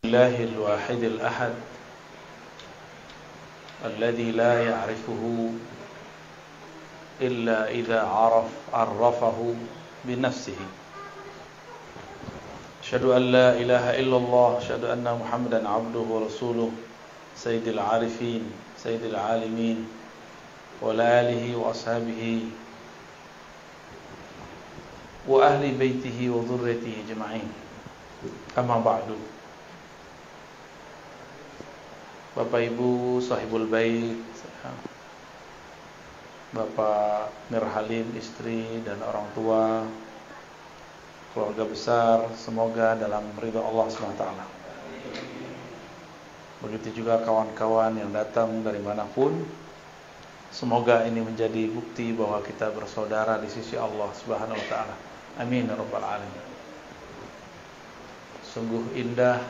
الله الواحد الأحد الذي لا يعرفه إلا إذا عرفه بنفسه. أشهد أن لا إله إلا الله، أشهد أن محمدا عبده ورسوله، سيد العارفين سيد العالمين وعلى آله وأصحابه وأهل بيته وذريته أجمعين. Amma ba'du. Bapak Ibu sahibul bait, Bapak Mirhalim, istri dan orang tua, keluarga besar, semoga dalam ridha Allah SWT. Begitu juga kawan-kawan yang datang dari manapun, semoga ini menjadi bukti bahwa kita bersaudara di sisi Allah Subhanahu wa taala. Amin ya rabbal alamin. Sungguh indah,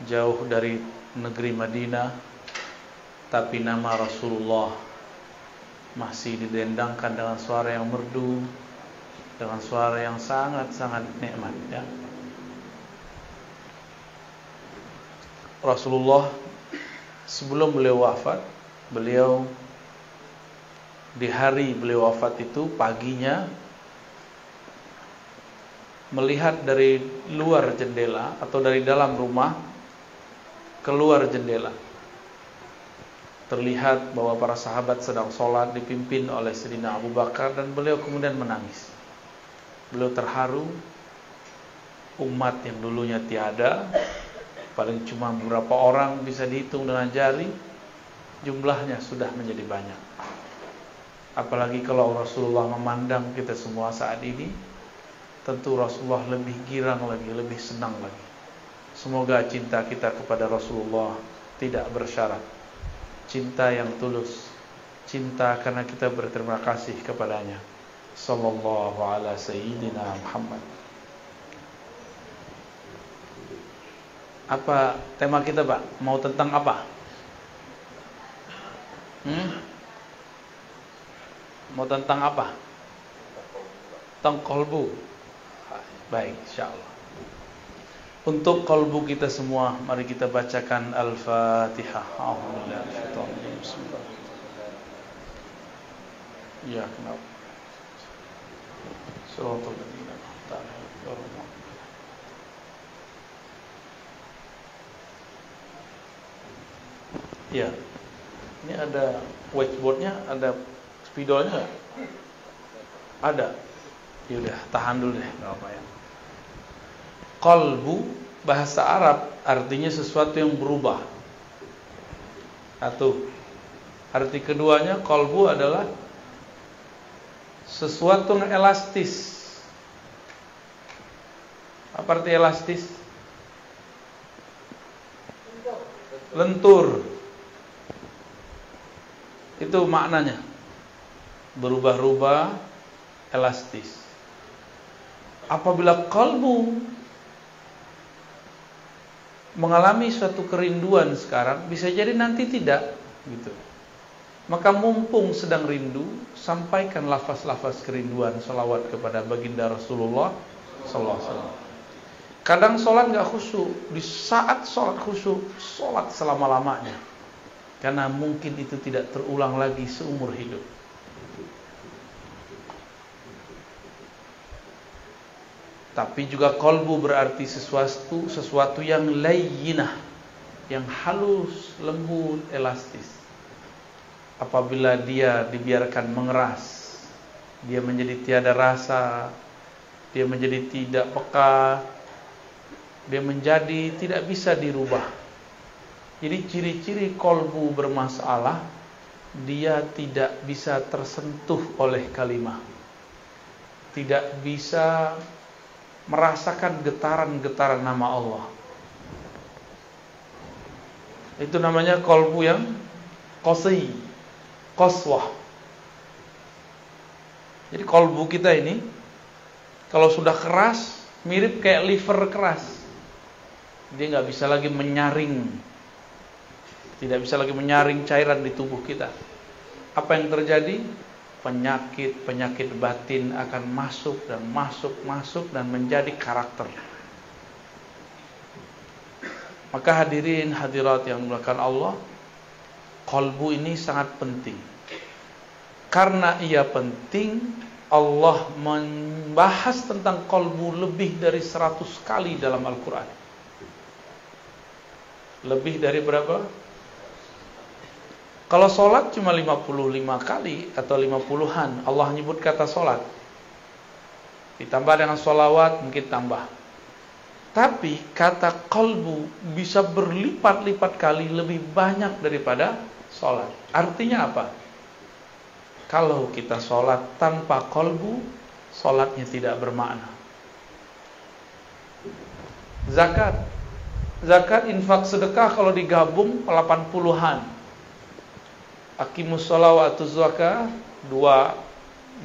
jauh dari negeri Madinah, tapi nama Rasulullah masih didendangkan dengan suara yang merdu, dengan suara yang sangat-sangat nikmat, ya. Rasulullah sebelum beliau wafat, beliau di hari beliau wafat itu paginya melihat dari luar jendela atau dari dalam rumah keluar jendela, terlihat bahwa para sahabat sedang sholat dipimpin oleh Sayyidina Abu Bakar, dan beliau kemudian menangis. Beliau terharu. Umat yang dulunya tiada, paling cuma beberapa orang bisa dihitung dengan jari, jumlahnya sudah menjadi banyak. Apalagi kalau Rasulullah memandang kita semua saat ini, tentu Rasulullah lebih girang lagi, lebih senang lagi. Semoga cinta kita kepada Rasulullah tidak bersyarat. Cinta yang tulus, cinta karena kita berterima kasih kepadanya. Sallallahu ala sayyidina Muhammad. Apa tema kita, Pak? Mau tentang apa? Mau tentang apa? Tentang qalbu. Baik, insyaallah. Untuk kalbu kita semua, mari kita bacakan Al-Fatihah. Ya, kenapa? Shiratal ladzina an'amta 'alaihim. Ya. Ini ada whiteboardnya, ada spidolnya enggak? Ada. Ya udah, tahan dulu deh, enggak apa ya. Qalbu bahasa Arab artinya sesuatu yang berubah. Satu. Arti keduanya, qalbu adalah sesuatu yang elastis. Apa arti elastis? Lentur. Itu maknanya. Berubah-ubah, elastis. Apabila qalbu mengalami suatu kerinduan sekarang, bisa jadi nanti tidak, gitu. Maka mumpung sedang rindu, sampaikan lafaz-lafaz kerinduan, salawat kepada baginda Rasulullah sallallahu alaihi wasallam. Kadang sholat nggak khusyuk, di saat sholat khusyuk, sholat selama-lamanya, karena mungkin itu tidak terulang lagi seumur hidup. Tapi juga qalbu berarti sesuatu yang layyinah, yang halus, lembut, elastis. Apabila dia dibiarkan mengeras, dia menjadi tiada rasa, dia menjadi tidak peka, dia menjadi tidak bisa dirubah. Jadi ciri-ciri qalbu bermasalah, dia tidak bisa tersentuh oleh kalimah, tidak bisa merasakan getaran-getaran nama Allah. Itu namanya qalbu yang qasi, qaswah. Jadi qalbu kita ini kalau sudah keras, mirip kayak liver keras. Dia nggak bisa lagi menyaring, tidak bisa lagi menyaring cairan di tubuh kita. Apa yang terjadi? Penyakit batin akan masuk dan menjadi karakter. Maka hadirin hadirat yang dimuliakan Allah, qalbu ini sangat penting. Karena ia penting, Allah membahas tentang qalbu lebih dari 100 kali dalam Al-Quran. Lebih dari berapa? Kalau sholat cuma 55 kali atau 50-an Allah nyebut kata sholat. Ditambah dengan sholawat mungkin tambah. Tapi kata qalbu bisa berlipat-lipat kali lebih banyak daripada sholat. Artinya apa? Kalau kita sholat tanpa qalbu, sholatnya tidak bermakna. Zakat, infak, sedekah kalau digabung 80-an. Aqimus shalah wa atuz zakah, dua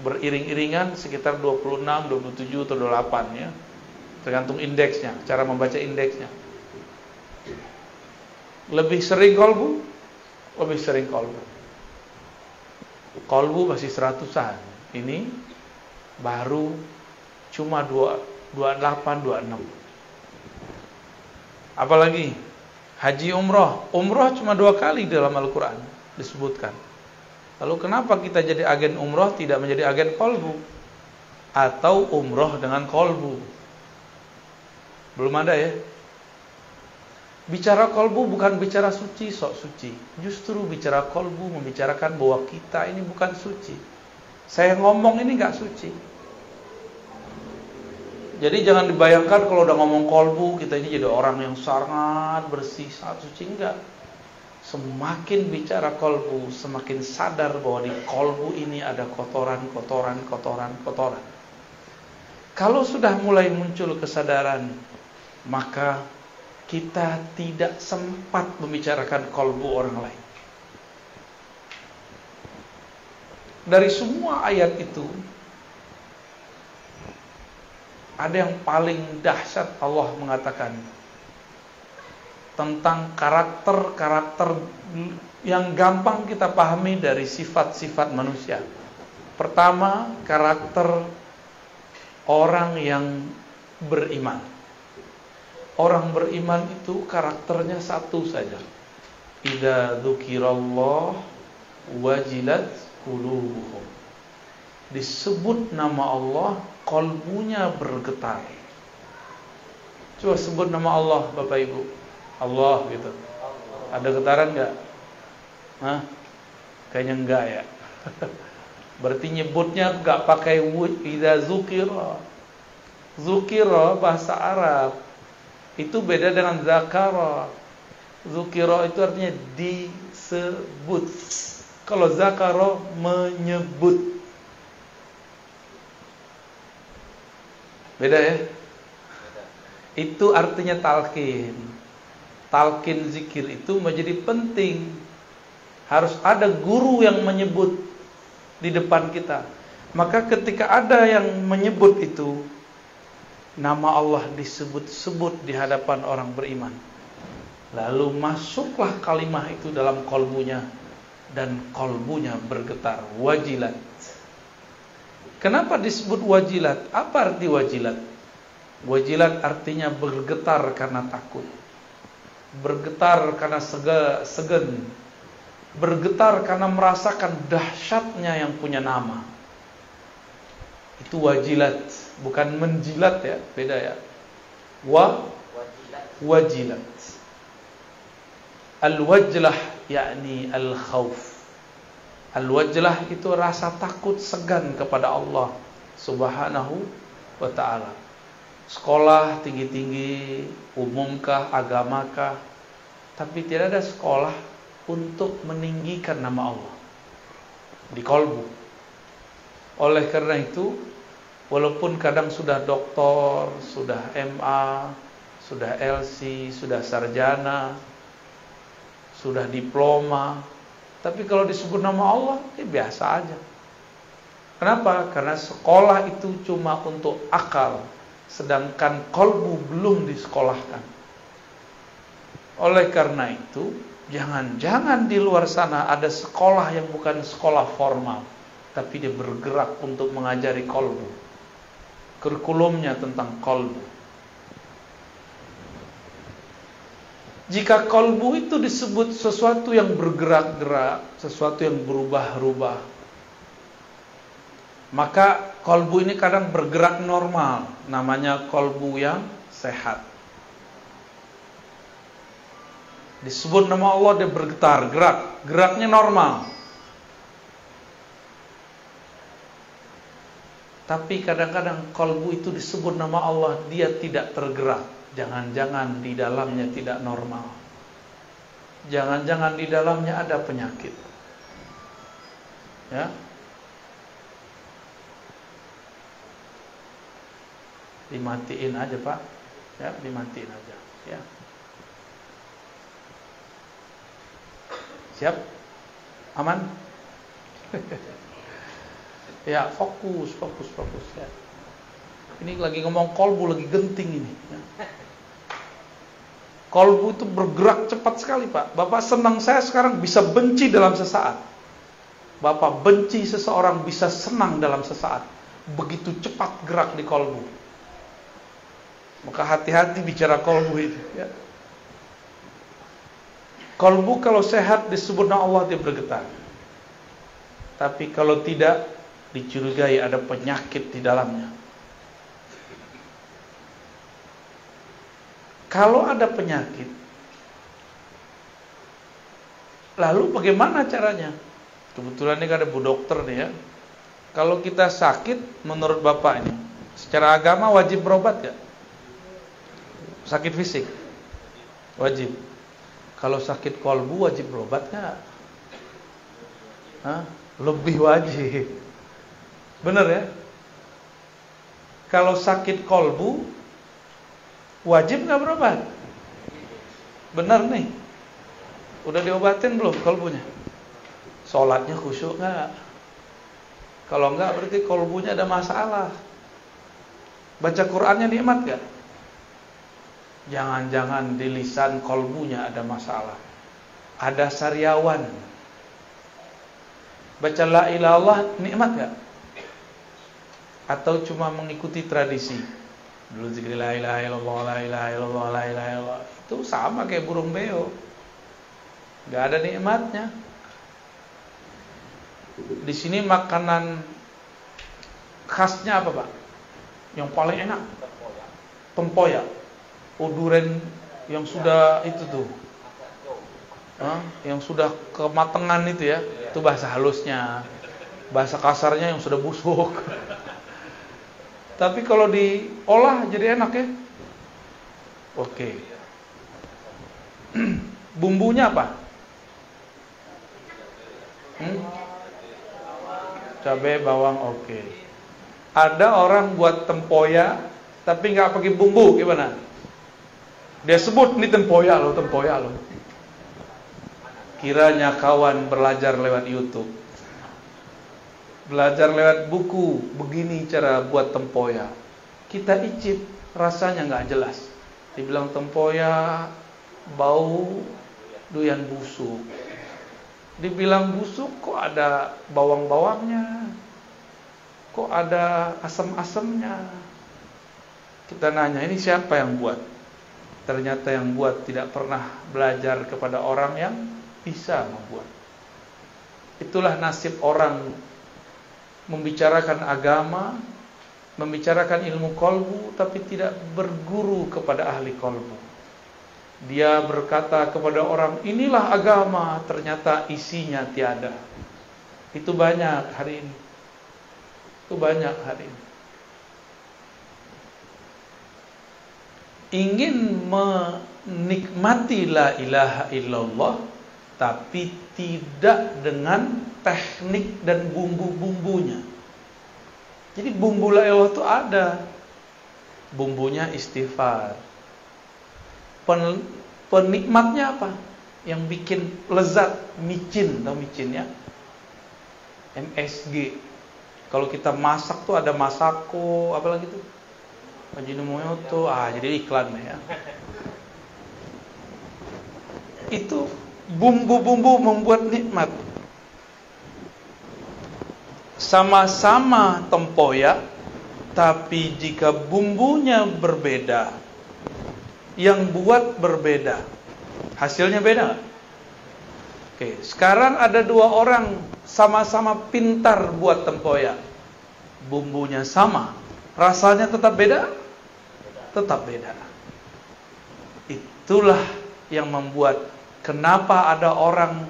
beriring-iringan sekitar 26, 27 atau 28 ya. Tergantung indeksnya, cara membaca indeksnya. Lebih sering qalbu, lebih sering qalbu. Qalbu masih 100-an. Ini baru cuma 28, 26. Apalagi haji umroh. Umroh cuma 2 kali dalam Al-Quran disebutkan. Lalu kenapa kita jadi agen umroh tidak menjadi agen qalbu? Atau umroh dengan qalbu? Belum ada ya. Bicara qalbu bukan bicara suci, sok suci. Justru bicara qalbu membicarakan bahwa kita ini bukan suci. Saya ngomong ini gak suci. Jadi jangan dibayangkan kalau udah ngomong qalbu kita ini jadi orang yang sangat bersih, sangat suci. Enggak. Semakin bicara qalbu, semakin sadar bahwa di qalbu ini ada kotoran. Kalau sudah mulai muncul kesadaran, maka kita tidak sempat membicarakan qalbu orang lain. Dari semua ayat itu, ada yang paling dahsyat. Allah mengatakan tentang karakter-karakter yang gampang kita pahami dari sifat-sifat manusia. Pertama, karakter orang yang beriman. Orang beriman itu karakternya satu saja. Idza dzukirallah wajilat qulubuhum. Disebut nama Allah, qalbunya bergetar. Coba sebut nama Allah Bapak Ibu. Allah gitu. Ada getaran enggak? Hah? Kayaknya enggak ya. Berarti nyebutnya enggak pakai idza dzukira. Dzukira bahasa Arab itu beda dengan zakara. Dzukira itu artinya disebut. Kalau zakara menyebut. Beda ya? Itu artinya talqin. Talqin zikir itu menjadi penting. Harus ada guru yang menyebut di depan kita. Maka ketika ada yang menyebut itu, nama Allah disebut-sebut di hadapan orang beriman. Lalu masuklah kalimah itu dalam qalbunya, dan qalbunya bergetar, wajilat. Kenapa disebut wajilat? Apa arti wajilat? Wajilat artinya bergetar karena takut. Bergetar karena segan. Bergetar karena merasakan dahsyatnya yang punya nama. Itu wajilat, bukan menjilat ya, beda ya. Wajilat. Al-wajlah yakni al-khauf. Al-wajlah itu rasa takut, segan kepada Allah Subhanahu wa ta'ala. Sekolah tinggi-tinggi, umumkah, agamakah, tapi tidak ada sekolah untuk meninggikan nama Allah di qalbu. Oleh karena itu, walaupun kadang sudah doktor, sudah MA, sudah LC, sudah sarjana, sudah diploma, tapi kalau disebut nama Allah, biasa aja. Kenapa? Karena sekolah itu cuma untuk akal, sedangkan qalbu belum disekolahkan. Oleh karena itu, jangan-jangan di luar sana ada sekolah yang bukan sekolah formal, tapi dia bergerak untuk mengajari qalbu. Kurikulumnya tentang qalbu. Jika kolbu itu disebut sesuatu yang bergerak-gerak, sesuatu yang berubah-ubah, maka kolbu ini kadang bergerak normal, namanya kolbu yang sehat. Disebut nama Allah, dia bergetar, geraknya normal. Tapi kadang-kadang kolbu itu disebut nama Allah, dia tidak tergerak. Jangan-jangan di dalamnya tidak normal. Jangan-jangan di dalamnya ada penyakit. Ya. Dimatiin aja, Pak. Ya, dimatiin aja, ya. Siap? Aman? Ya, fokus ya. Ini lagi ngomong kolbu, lagi genting ini, ya. Kolbu itu bergerak cepat sekali, Pak. Bapak senang, saya sekarang bisa benci dalam sesaat. Bapak benci seseorang bisa senang dalam sesaat. Begitu cepat gerak di kolbu. Maka hati-hati bicara kolbu itu, ya. Kolbu kalau sehat disebut nama Allah, dia bergetar. Tapi kalau tidak, dicurigai ada penyakit di dalamnya. Kalau ada penyakit, lalu bagaimana caranya? Kebetulan ini ada Bu Dokter nih, ya. Kalau kita sakit, menurut Bapak ini, secara agama wajib berobat gak? Sakit fisik wajib. Kalau sakit kolbu wajib berobat gak? Lebih wajib. Bener ya? Kalau sakit kolbu wajib gak berobat? Bener nih. Udah diobatin belum kolbunya? Sholatnya khusyuk gak? Kalau enggak berarti kolbunya ada masalah. Baca Qur'annya nikmat gak? Jangan-jangan di lisan kolbunya ada masalah. Ada sariawan. Baca la ilaha illallah nikmat gak? Atau cuma mengikuti tradisi? Dulu zikir la ilaha illallah, la ilaha illallah, la ilaha illallah. Itu sama kayak burung beo. Gak ada nikmatnya. Di sini makanan khasnya apa, Pak? Yang paling enak? Tempoyak. Duren yang sudah itu tuh, yang sudah kematangan itu ya, itu bahasa halusnya. Bahasa kasarnya yang sudah busuk. Tapi kalau diolah jadi enak ya. Oke. Bumbunya apa? Cabai, bawang, oke. Ada orang buat tempoyak tapi nggak pakai bumbu, gimana? Dia sebut ini tempoyak loh. Kiranya kawan belajar lewat YouTube, belajar lewat buku, begini cara buat tempoyak. Kita icip, rasanya nggak jelas. Dibilang tempoyak bau doyan busuk. Dibilang busuk, kok ada bawang-bawangnya, kok ada asam-asamnya. Kita nanya, ini siapa yang buat? Ternyata yang buat tidak pernah belajar kepada orang yang bisa membuat. Itulah nasib orang membicarakan agama, membicarakan ilmu kolbu, tapi tidak berguru kepada ahli kolbu. Dia berkata kepada orang, inilah agama, ternyata isinya tiada. Itu banyak hari ini. Ingin menikmati la ilaha illallah, tapi tidak dengan teknik dan bumbu-bumbunya. Jadi bumbu la ilaha itu ada. Bumbunya istighfar. Penikmatnya apa? Yang bikin lezat, micin, tahu micin ya? MSG. Kalau kita masak tuh ada masako, apa lagi tuh? Ajinomoto, jadi iklan ya. Itu bumbu-bumbu membuat nikmat. Sama-sama tempoyak, tapi jika bumbunya berbeda, yang buat berbeda, Hasilnya beda. Oke, sekarang ada dua orang sama-sama pintar buat tempoyak. Bumbunya sama, rasanya tetap beda? Tetap beda. Itulah yang membuat kenapa ada orang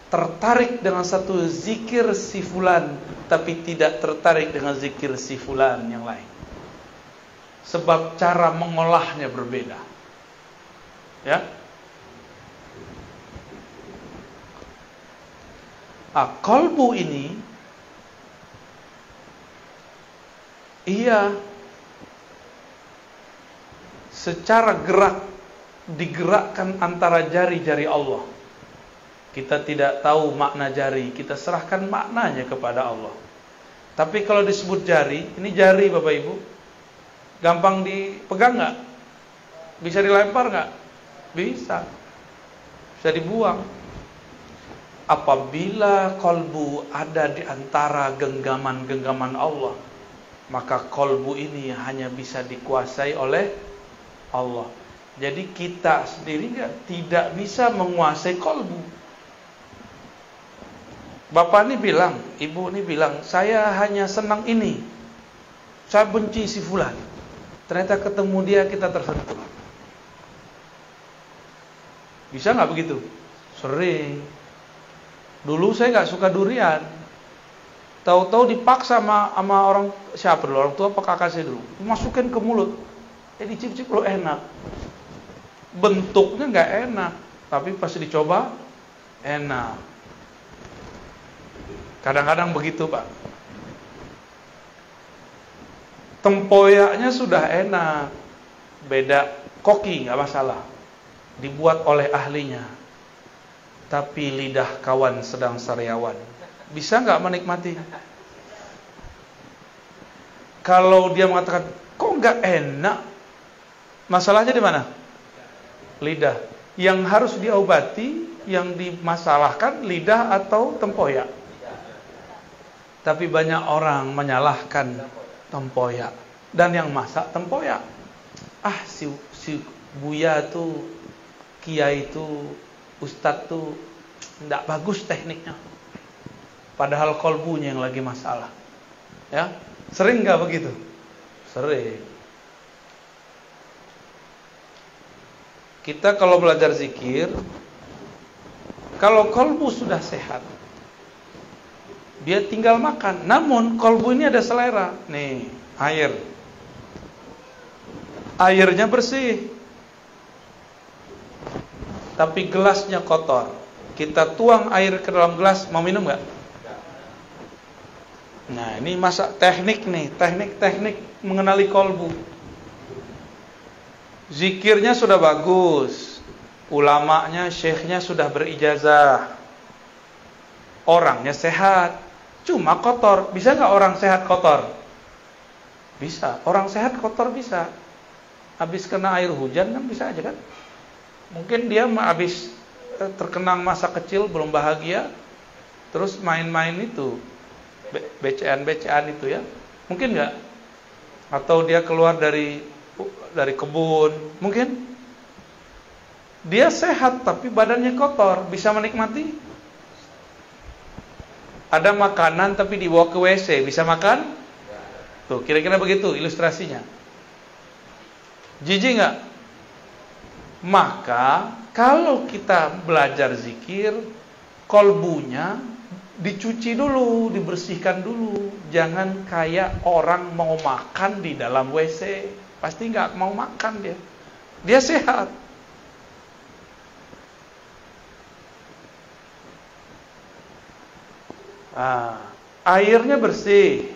tertarik dengan satu zikir si fulan tapi tidak tertarik dengan zikir si fulan yang lain. Sebab cara mengolahnya berbeda. Ya. Qalbu ini ia secara gerak digerakkan antara jari-jari Allah. Kita tidak tahu makna jari, kita serahkan maknanya kepada Allah. Tapi kalau disebut jari, ini jari Bapak Ibu, gampang dipegang nggak? Bisa dilempar nggak? Bisa. Bisa dibuang. Apabila kolbu ada di antara genggaman-genggaman Allah, maka kolbu ini hanya bisa dikuasai oleh Allah. Jadi kita sendiri tidak bisa menguasai kolbu. Bapak ini bilang, ibu ini bilang, saya hanya senang ini, saya benci si fulan. Ternyata ketemu dia kita tersentuh. Bisa nggak begitu? Sering. Dulu saya nggak suka durian. Tahu-tahu dipaksa sama orang siapa dulu, orang tua apa kakak saya dulu, masukin ke mulut. Dicicip lo enak. Bentuknya nggak enak, tapi pas dicoba enak. Kadang-kadang begitu Pak. Tempoyaknya sudah enak, beda koki nggak masalah, dibuat oleh ahlinya. Tapi lidah kawan sedang sariawan, bisa nggak menikmati? Kalau dia mengatakan kok nggak enak, masalahnya di mana? Lidah. Yang harus diobati, yang dimasalahkan lidah atau tempoyak. Tapi banyak orang menyalahkan tempoyak dan yang masak tempoyak. Si Buya tuh, Kiai itu, Ustadz tuh tidak bagus tekniknya. Padahal kolbunya yang lagi masalah. Ya, sering nggak begitu? Sering. Kita kalau belajar zikir, kalau kolbu sudah sehat, dia tinggal makan. Namun kolbu ini ada selera. Nih, air. Airnya bersih. Tapi gelasnya kotor. Kita tuang air ke dalam gelas, mau minum nggak? Nah, ini masa teknik nih, teknik mengenali kolbu. Zikirnya sudah bagus, ulamanya, syekhnya sudah berijazah, orangnya sehat, cuma kotor. Bisa nggak orang sehat kotor? Bisa. Orang sehat kotor bisa. Habis kena air hujan kan bisa aja kan? Mungkin dia habis terkenang masa kecil belum bahagia, terus main-main itu, becean itu ya, mungkin nggak? Atau dia keluar dari kebun, mungkin dia sehat tapi badannya kotor, bisa menikmati? Ada makanan tapi dibawa ke WC, bisa makan? Tuh, kira-kira begitu ilustrasinya. Jijik nggak? Maka kalau kita belajar zikir, kolbunya dicuci dulu, dibersihkan dulu. Jangan kayak orang mau makan di dalam WC, pasti nggak mau makan dia. Dia sehat. Airnya bersih,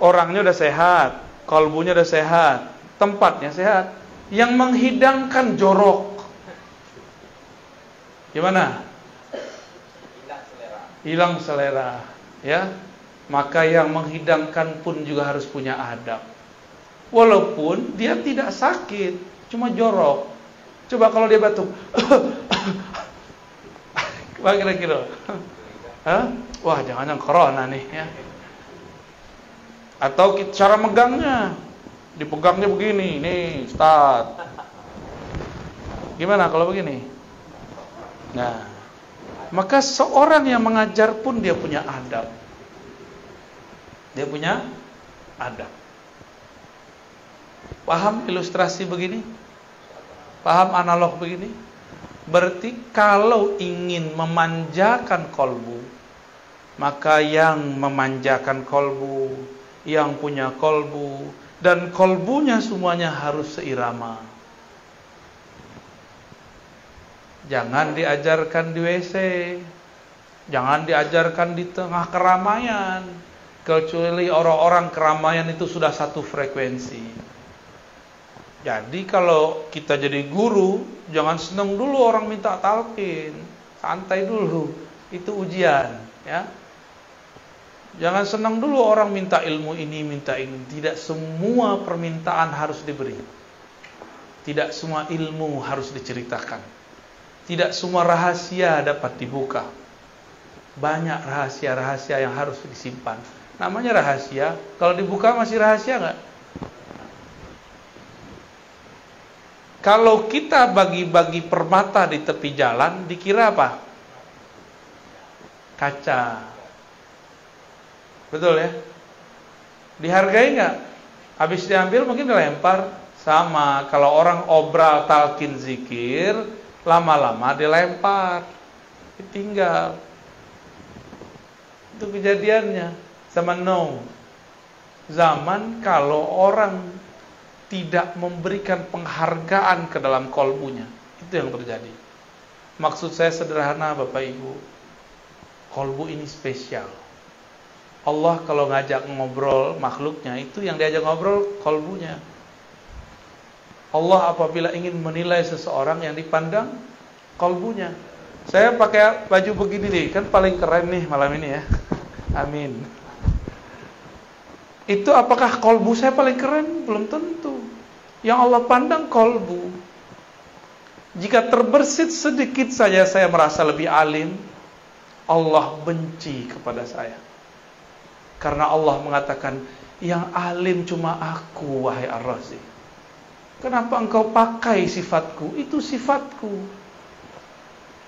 orangnya udah sehat, kolbunya udah sehat, tempatnya sehat. Yang menghidangkan jorok, gimana? Hilang selera, ya. Maka yang menghidangkan pun juga harus punya adab. Walaupun dia tidak sakit, cuma jorok. Coba kalau dia batuk, kira-kira, wah jangan-jangan corona nih, ya. Atau cara megangnya, dipegangnya begini, nih, start. Gimana kalau begini? Nah, maka seorang yang mengajar pun dia punya adab. Dia punya adab. Paham ilustrasi begini? Paham analog begini? Berarti kalau ingin memanjakan kolbu, maka yang memanjakan kolbu, yang punya kolbu, dan kolbunya semuanya harus seirama. Jangan diajarkan di WC, jangan diajarkan di tengah keramaian, kecuali orang-orang keramaian itu sudah satu frekuensi. Jadi kalau kita jadi guru, jangan senang dulu orang minta talqin, santai dulu, itu ujian, ya. Jangan senang dulu orang minta ilmu ini, minta ini. Tidak semua permintaan harus diberi. Tidak semua ilmu harus diceritakan. Tidak semua rahasia dapat dibuka. Banyak rahasia-rahasia yang harus disimpan. Namanya rahasia, kalau dibuka masih rahasia nggak? Kalau kita bagi-bagi permata di tepi jalan, dikira apa? Kaca. Betul ya? Dihargai nggak? Habis diambil mungkin dilempar. Sama, kalau orang obral talqin zikir, lama-lama dilempar, ditinggal. Itu kejadiannya zaman Nuh. Zaman kalau orang tidak memberikan penghargaan ke dalam kolbunya, itu yang terjadi. Maksud saya sederhana Bapak Ibu, kolbu ini spesial. Allah kalau ngajak ngobrol makhluknya, itu yang diajak ngobrol kolbunya. Allah apabila ingin menilai seseorang, yang dipandang kolbunya. Saya pakai baju begini nih, kan paling keren nih malam ini ya. Amin. Itu apakah kolbu saya paling keren? Belum tentu. Yang Allah pandang kolbu. Jika terbersit sedikit saja saya merasa lebih alim, Allah benci kepada saya. Karena Allah mengatakan, yang alim cuma aku, wahai Ar-Razi. Kenapa engkau pakai sifatku? Itu sifatku.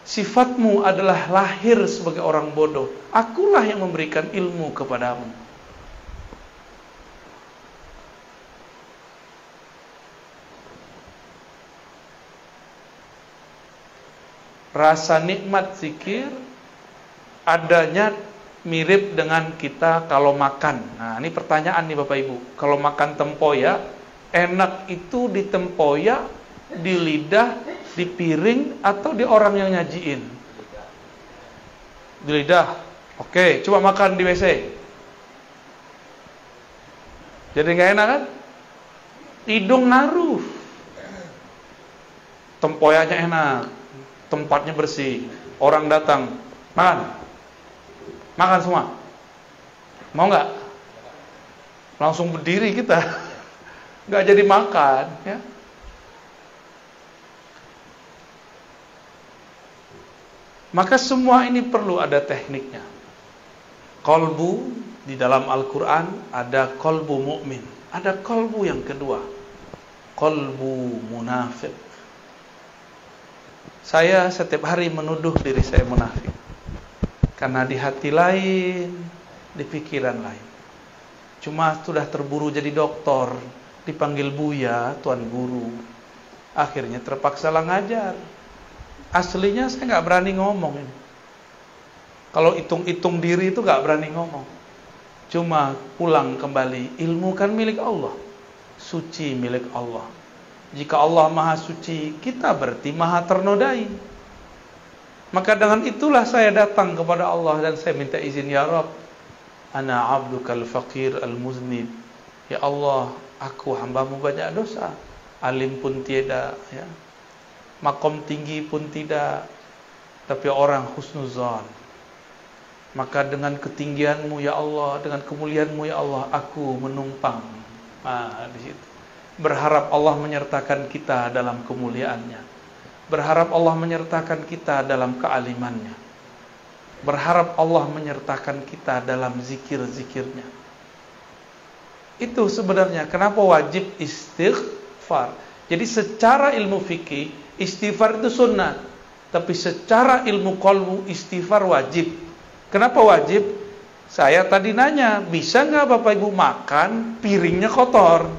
Sifatmu adalah lahir sebagai orang bodoh. Akulah yang memberikan ilmu kepadamu. Rasa nikmat zikir adanya mirip dengan kita kalau makan. Nah, ini pertanyaan nih Bapak Ibu. Kalau makan tempoyak, enak itu di tempoyak, di lidah, di piring, atau di orang yang nyajiin? Di lidah. Oke, coba makan di WC. Jadi gak enak kan? Hidung naruh. Tempoyaknya enak, tempatnya bersih. Orang datang, makan. Makan semua. Mau gak? Langsung berdiri kita. Gak jadi makan, ya. Maka semua ini perlu ada tekniknya. Kolbu di dalam Al-Quran ada kolbu mukmin, ada kolbu yang kedua, kolbu munafik. Saya setiap hari menuduh diri saya munafik, karena di hati lain, di pikiran lain. Cuma sudah terburu jadi doktor, dipanggil Buya, Tuan Guru, akhirnya terpaksa lah ngajar. Aslinya saya nggak berani ngomong ini. Kalau hitung-hitung diri itu nggak berani ngomong. Cuma pulang kembali, ilmu kan milik Allah, suci milik Allah. Jika Allah maha suci, kita berarti maha ternodai. Maka dengan itulah saya datang kepada Allah dan saya minta izin, ya Rabb, ana abdukal faqir al-muznib. Ya Allah, aku hambamu banyak dosa, alim pun tiada, ya. Makom tinggi pun tidak, tapi orang husnuzan. Maka dengan ketinggianmu ya Allah, dengan kemuliaanmu ya Allah, aku menumpang. Di situ. Berharap Allah menyertakan kita dalam kemuliaannya. Berharap Allah menyertakan kita dalam kealimannya. Berharap Allah menyertakan kita dalam zikir-zikirnya. Itu sebenarnya kenapa wajib istighfar. Jadi secara ilmu fikih, Istighfar itu sunnah, tapi secara ilmu qalbu istighfar wajib. Kenapa wajib? Saya tadi nanya, bisa nggak Bapak Ibu makan piringnya kotor?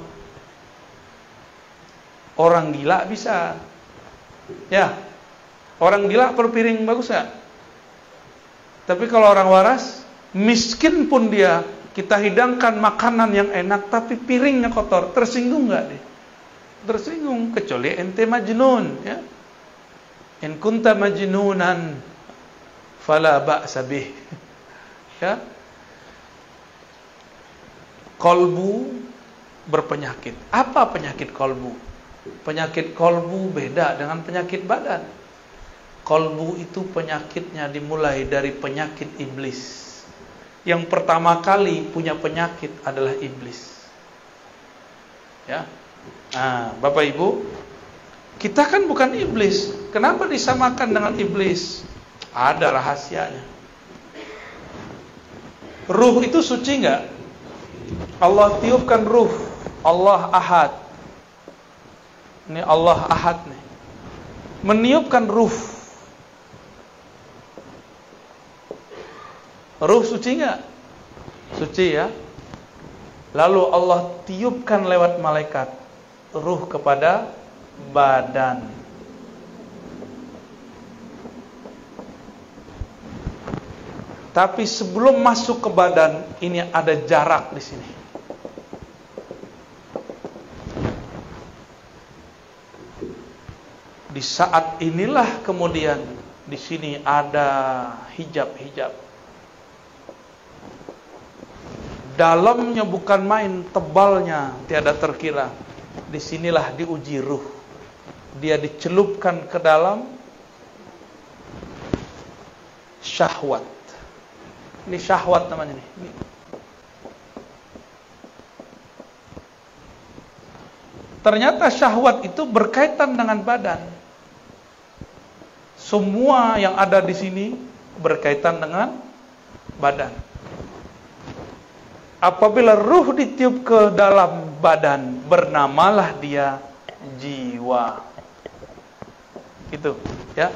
Orang gila bisa. Ya, orang gila per piring bagus nggak? Tapi kalau orang waras, miskin pun dia, kita hidangkan makanan yang enak, tapi piringnya kotor, tersinggung nggak deh? Tersinggung, kecuali ente majnun, ya. In kunta majnunan, fala ba'sa bih. Ya. Kolbu berpenyakit. Apa penyakit kolbu? Penyakit kolbu beda dengan penyakit badan. Kolbu itu penyakitnya dimulai dari penyakit iblis. Yang pertama kali punya penyakit adalah iblis. Ya. Nah, Bapak Ibu, kita kan bukan iblis. Kenapa disamakan dengan iblis? Ada rahasianya. Ruh itu suci enggak? Allah tiupkan ruh. Allah Ahad. Ini Allah Ahad nih. Meniupkan ruh. Ruh suci enggak? Suci ya. Lalu Allah tiupkan lewat malaikat ruh kepada badan. Tapi sebelum masuk ke badan, ini ada jarak di sini. Di saat inilah kemudian di sini ada hijab-hijab. Dalamnya bukan main, tebalnya tiada terkira. Disinilah diuji ruh. Dia dicelupkan ke dalam syahwat. Ini syahwat namanya nih. Ternyata syahwat itu berkaitan dengan badan. Semua yang ada di sini berkaitan dengan badan. Apabila ruh ditiup ke dalam badan, bernamalah dia jiwa. Gitu, ya.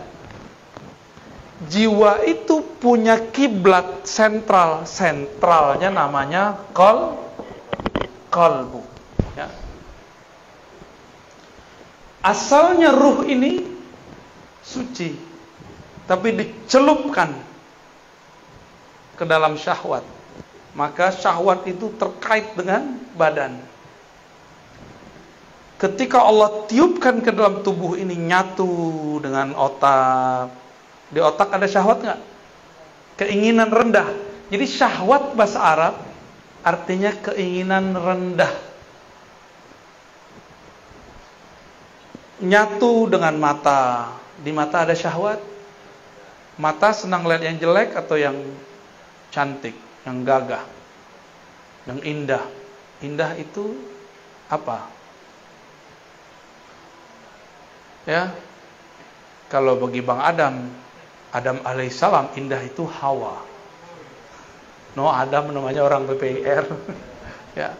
Jiwa itu punya kiblat sentral. Sentralnya namanya qalbu. Ya. Asalnya ruh ini suci, tapi dicelupkan ke dalam syahwat. Maka syahwat itu terkait dengan badan. Ketika Allah tiupkan ke dalam tubuh ini, nyatu dengan otak. Di otak ada syahwat nggak? Keinginan rendah. Jadi syahwat bahasa Arab artinya keinginan rendah. Nyatu dengan mata. Di mata ada syahwat. Mata senang lihat yang jelek atau yang cantik, yang gagah, yang indah. Indah itu apa? Ya. Kalau bagi Bang Adam alaihissalam indah itu Hawa. No, Adam namanya orang PPR. Ya.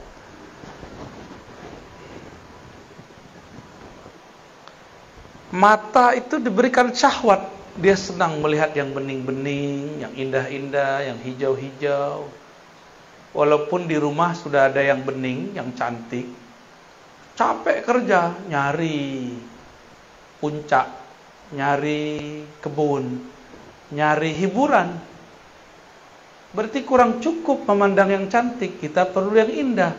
Mata itu diberikan syahwat. Dia senang melihat yang bening-bening, yang indah-indah, yang hijau-hijau. Walaupun di rumah sudah ada yang bening, yang cantik, capek kerja, nyari puncak, nyari kebun, nyari hiburan. Berarti kurang cukup memandang yang cantik, kita perlu yang indah.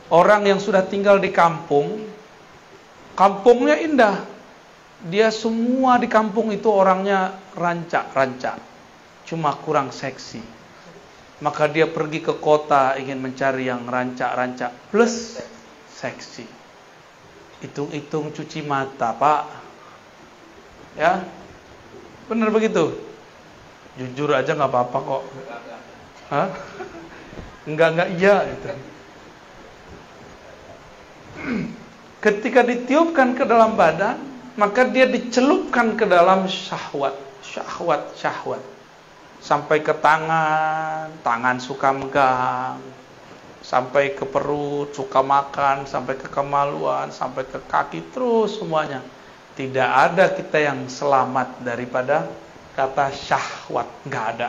Orang yang sudah tinggal di kampung, kampungnya indah. Dia semua di kampung itu orangnya rancak-rancak, cuma kurang seksi. Maka dia pergi ke kota ingin mencari yang rancak-rancak plus seksi. Hitung-hitung cuci mata, Pak. Ya, benar begitu. Jujur aja nggak apa-apa kok. Hah? Enggak iya gitu. Ketika ditiupkan ke dalam badan, maka dia dicelupkan ke dalam syahwat. Sampai ke tangan suka megang. Sampai ke perut suka makan, sampai ke kemaluan, sampai ke kaki, terus semuanya. Tidak ada kita yang selamat daripada kata syahwat, nggak ada.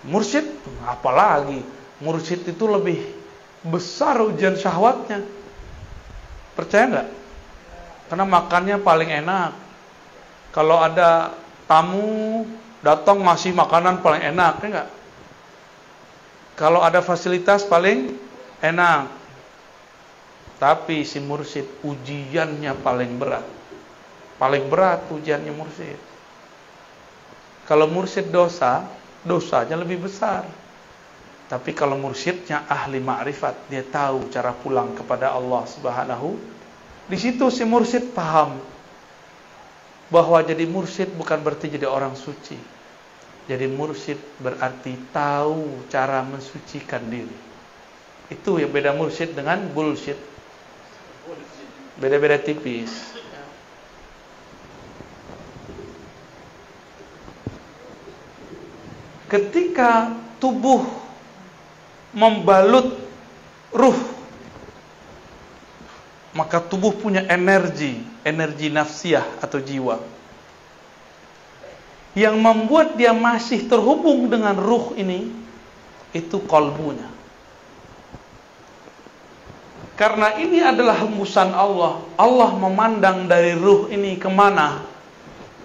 Mursyid, apalagi mursyid itu lebih besar ujian syahwatnya. Percaya nggak? Karena makannya paling enak. Kalau ada tamu datang masih makanan paling enak, ya nggak? Kalau ada fasilitas paling enak. Tapi si mursyid ujiannya paling berat. Paling berat ujiannya mursyid. Kalau mursyid dosa, dosanya lebih besar. Tapi kalau mursyidnya ahli ma'rifat, dia tahu cara pulang kepada Allah Subhanahu. Di situ si mursyid paham bahwa jadi mursyid bukan berarti jadi orang suci. Jadi mursyid berarti tahu cara mensucikan diri. Itu yang beda mursyid dengan bullshit. Beda-beda tipis. Ketika tubuh membalut ruh, maka tubuh punya energi nafsiyah atau jiwa yang membuat dia masih terhubung dengan ruh ini, itu qalbunya. Karena ini adalah hembusan Allah. Allah memandang dari ruh ini kemana?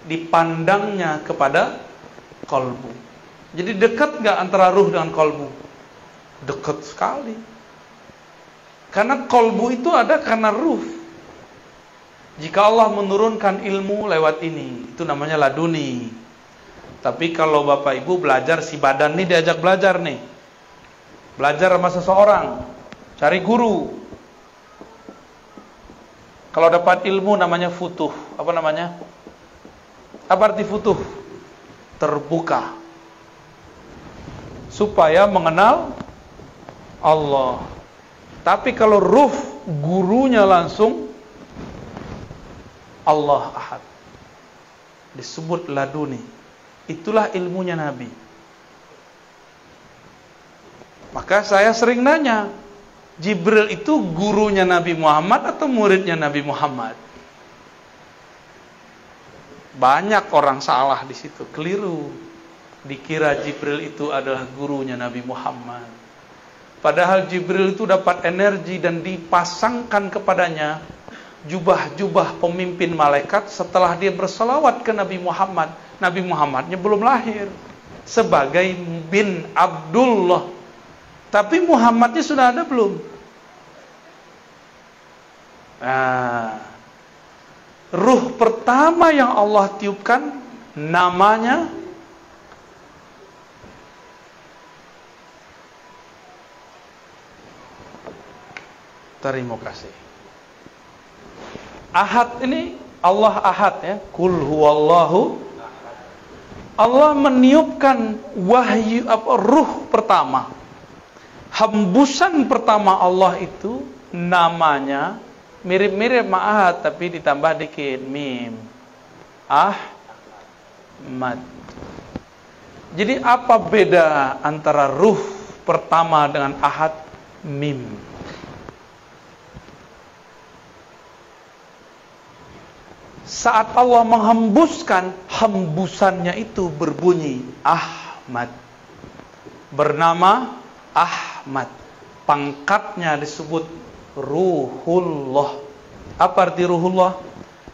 Dipandangnya kepada qalbu. Jadi dekat gak antara ruh dengan qalbu? Dekat sekali. Karena qalbu itu ada karena ruh. Jika Allah menurunkan ilmu lewat ini, itu namanya laduni. Tapi kalau Bapak Ibu belajar, si badan ini diajak belajar nih. Belajar sama seseorang, cari guru. Kalau dapat ilmu namanya futuh. Apa namanya? Apa arti futuh? Terbuka. Supaya mengenal Allah. Tapi kalau ruh, gurunya langsung Allah Ahad. Disebut laduni. Itulah ilmunya Nabi. Maka saya sering nanya, Jibril itu gurunya Nabi Muhammad atau muridnya Nabi Muhammad? Banyak orang salah di situ, keliru. Dikira Jibril itu adalah gurunya Nabi Muhammad. Padahal Jibril itu dapat energi dan dipasangkan kepadanya jubah-jubah pemimpin malaikat setelah dia berselawat ke Nabi Muhammad. Nabi Muhammadnya belum lahir sebagai bin Abdullah. Tapi Muhammadnya sudah ada belum? Ruh pertama yang Allah tiupkan namanya terima kasih. Ahad ini Allah Ahad ya. Kul huwallahu. Allah meniupkan wahyu ruh pertama. Hembusan pertama Allah itu namanya mirip-mirip Ahad tapi ditambah dikit mim. Ahmad. Jadi apa beda antara ruh pertama dengan Ahad? Mim. Saat Allah menghembuskan, hembusannya itu berbunyi Ahmad. Bernama Ahmad. Pangkatnya disebut Ruhullah. Apa arti Ruhullah?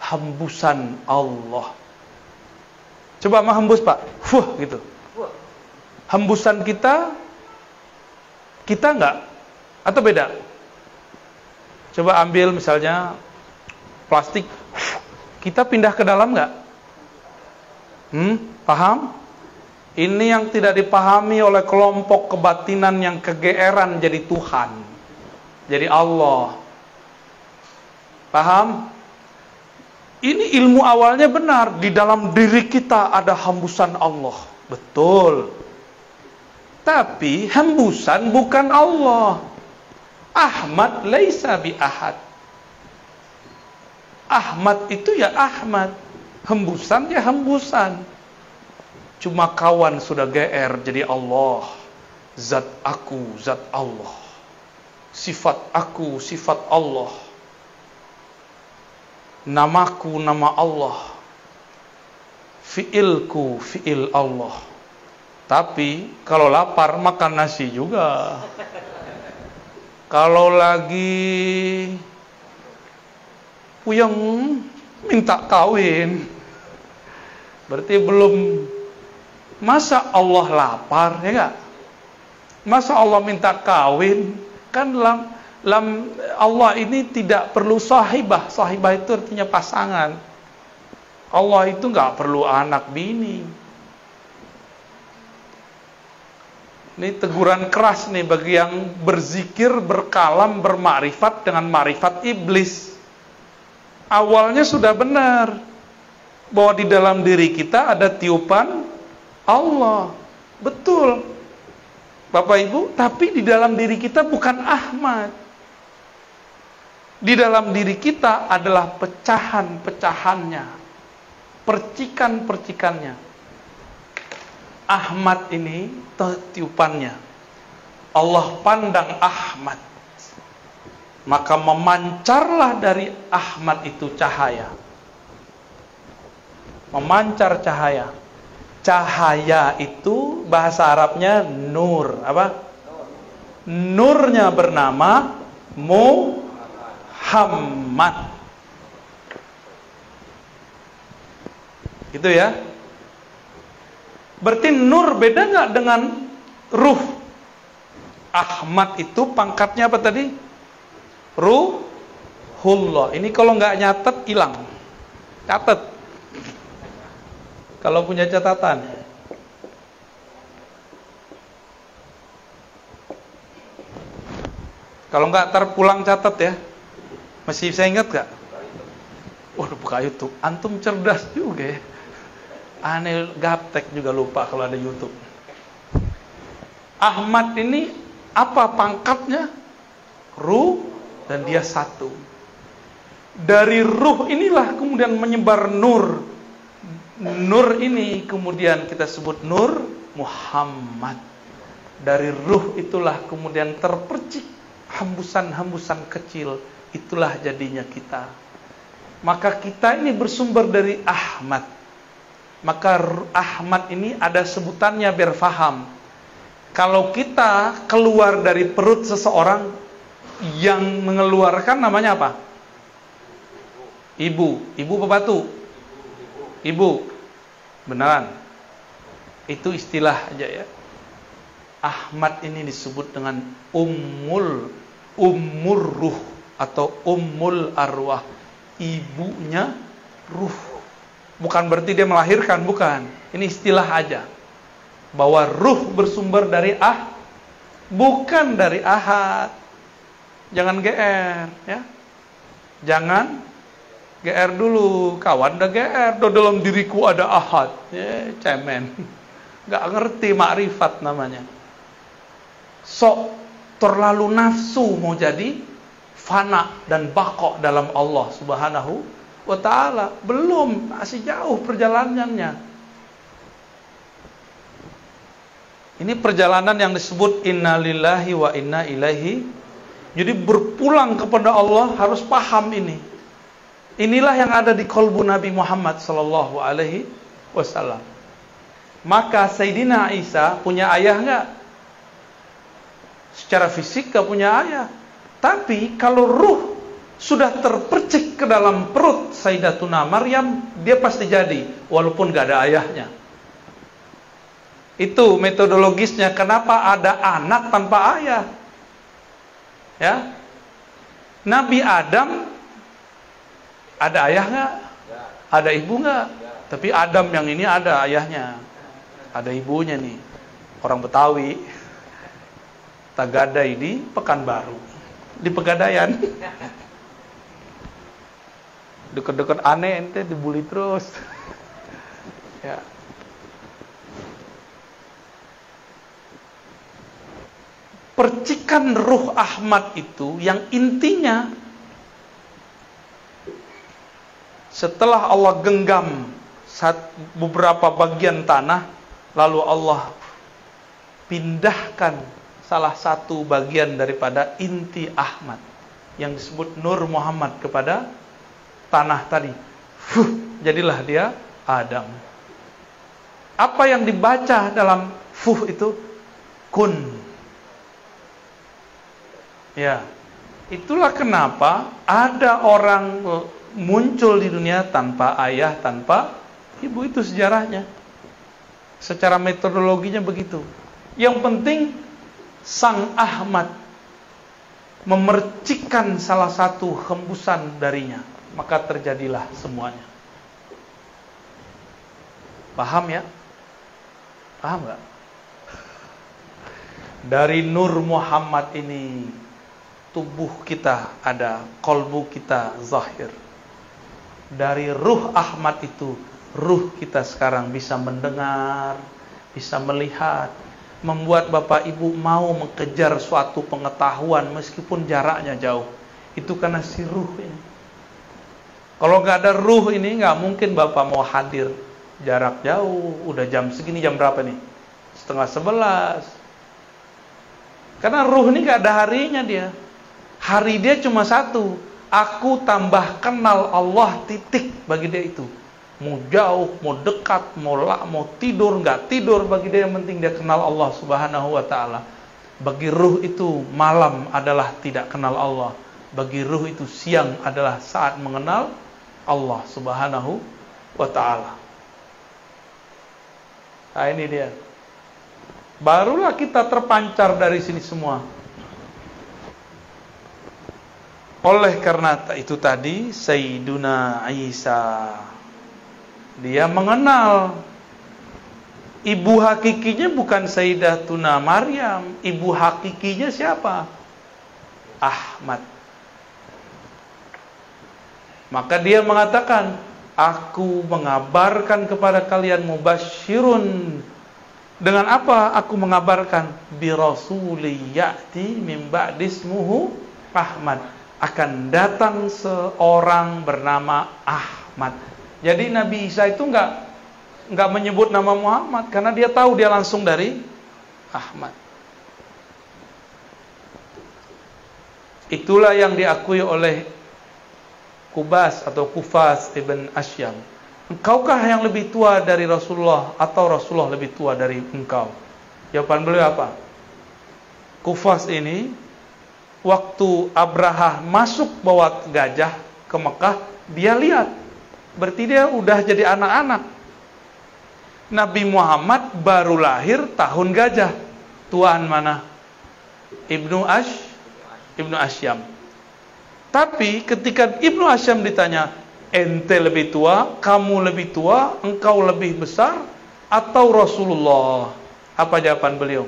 Hembusan Allah. Coba menghembus Pak. Gitu. Hembusan kita enggak? Atau beda? Coba ambil misalnya plastik. Kita pindah ke dalam nggak? Paham? Ini yang tidak dipahami oleh kelompok kebatinan yang kegeeran jadi Tuhan, jadi Allah. Paham? Ini ilmu awalnya benar. Di dalam diri kita ada hembusan Allah. Betul. Tapi hembusan bukan Allah. Ahmad laisa bi ahad. Ahmad itu ya Ahmad, hembusan ya hembusan. Cuma kawan sudah GR jadi Allah. Zat aku, zat Allah. Sifat aku, sifat Allah. namaku nama Allah, fiilku fiil Allah. Tapi kalau lapar makan nasi juga. Kalau lagi puyeng minta kawin, berarti belum. Masa Allah lapar, ya enggak? Masa Allah minta kawin? Kan Allah ini tidak perlu sahibah. Sahibah itu artinya pasangan. Allah itu enggak perlu anak bini. Ini teguran keras nih bagi yang berzikir, berkalam, bermakrifat dengan makrifat iblis. Awalnya sudah benar bahwa di dalam diri kita ada tiupan Allah. Betul Bapak Ibu, tapi di dalam diri kita bukan Ahmad. Di dalam diri kita adalah pecahan-pecahannya, percikan-percikannya. Ahmad ini tiupannya. Allah pandang Ahmad, maka memancarlah dari Ahmad itu cahaya. Memancar cahaya. Cahaya itu bahasa Arabnya nur. Apa? Nurnya bernama Muhammad. Gitu ya. Berarti nur beda nggak dengan ruh? Ahmad itu pangkatnya apa tadi? Ruhullah. Ini kalau nggak nyatet hilang. Catat. Kalau punya catatan. Kalau nggak terpulang catat ya. Masih saya ingat nggak? Waduh, buka YouTube. Antum cerdas juga ya. Aneh gaptek juga lupa kalau ada YouTube. Ahmad ini apa pangkatnya? Ruh, dan dia satu. Dari ruh inilah kemudian menyebar nur. Nur ini kemudian kita sebut Nur Muhammad. Dari ruh itulah kemudian terpercik hembusan-hembusan kecil. Itulah jadinya kita. Maka kita ini bersumber dari Ahmad. Maka Ahmad ini ada sebutannya biar faham. Kalau kita keluar dari perut seseorang, yang mengeluarkan namanya apa? Ibu. Ibu apa batu? Ibu. Beneran. Itu istilah aja ya. Ahmad ini disebut dengan ummur ruh atau ummul arwah. Ibunya ruh. Bukan berarti dia melahirkan, bukan. Ini istilah aja. Bahwa ruh bersumber dari bukan dari ahad. Jangan GR ya. Jangan GR dulu, kawan udah GR, dalam diriku ada ahad. Cemen. Gak ngerti makrifat namanya. Sok terlalu nafsu mau jadi fana dan baqo dalam Allah Subhanahu wa ta'ala. Belum, masih jauh perjalanannya. Ini perjalanan yang disebut innalillahi wa inna ilaihi. Jadi berpulang kepada Allah harus paham ini. Inilah yang ada di kolbu Nabi Muhammad sallallahu alaihi wasallam. Maka Sayyidina Isa punya ayah enggak? Secara fisik enggak punya ayah. Tapi kalau ruh sudah terpercik ke dalam perut Sayyidatuna Maryam, dia pasti jadi walaupun enggak ada ayahnya. Itu metodologisnya kenapa ada anak tanpa ayah. Ya. Nabi Adam ada ayah nggak? Ada ibu nggak? Tapi Adam yang ini ada ayahnya, ada ibunya nih. Orang Betawi, Tagadai di Pekanbaru, di Pegadaian. Deket-deket aneh ente dibully terus. Ya. Percikan ruh Ahmad itu yang intinya setelah Allah genggam beberapa bagian tanah, lalu Allah pindahkan salah satu bagian daripada inti Ahmad yang disebut Nur Muhammad kepada tanah tadi. Jadilah dia Adam. Apa yang dibaca dalam itu? Kun. Ya. Itulah kenapa ada orang muncul di dunia tanpa ayah, tanpa ibu. Itu sejarahnya. Secara metodologinya begitu. Yang penting Sang Ahmad memercikkan salah satu hembusan darinya, maka terjadilah semuanya. Paham ya? Paham gak? Dari Nur Muhammad ini tubuh kita ada, kolbu kita zahir. Dari ruh Ahmad itu, ruh kita sekarang bisa mendengar, bisa melihat, membuat Bapak Ibu mau mengejar suatu pengetahuan meskipun jaraknya jauh. Itu karena si ruh ini. Kalau gak ada ruh ini, gak mungkin Bapak mau hadir. Jarak jauh, udah jam segini, jam berapa nih? 10:30. Karena ruh ini gak ada harinya dia. Hari dia cuma satu. Aku tambah kenal Allah, titik bagi dia itu. Mau jauh, mau dekat, mau tidur, nggak tidur, bagi dia yang penting dia kenal Allah Subhanahu wa ta'ala. Bagi ruh itu malam adalah tidak kenal Allah. Bagi ruh itu siang adalah saat mengenal Allah Subhanahu wa ta'ala. Nah ini dia. Barulah kita terpancar dari sini semua. Oleh karena itu tadi Sayyiduna Isa, dia mengenal ibu hakikinya bukan Sayyidatuna Maryam. Ibu hakikinya siapa? Ahmad. Maka dia mengatakan, aku mengabarkan kepada kalian mubasyirun. Dengan apa aku mengabarkan? Bi rasuli ya'ti min ba'di ismuhu Ahmad. Akan datang seorang bernama Ahmad. Jadi Nabi Isa itu enggak menyebut nama Muhammad karena dia tahu dia langsung dari Ahmad. Itulah yang diakui oleh Kubas atau Kufas ibn Asyam. Engkaukah yang lebih tua dari Rasulullah atau Rasulullah lebih tua dari engkau? Jawaban beliau apa? Kufas ini waktu Abraha masuk bawa gajah ke Mekah, dia lihat. Berarti dia udah jadi anak-anak. Nabi Muhammad baru lahir tahun gajah. Tuaan mana? Ibnu Asyam. Tapi ketika Ibnu Asyam ditanya, ente lebih tua, kamu lebih tua, engkau lebih besar, atau Rasulullah? Apa jawaban beliau?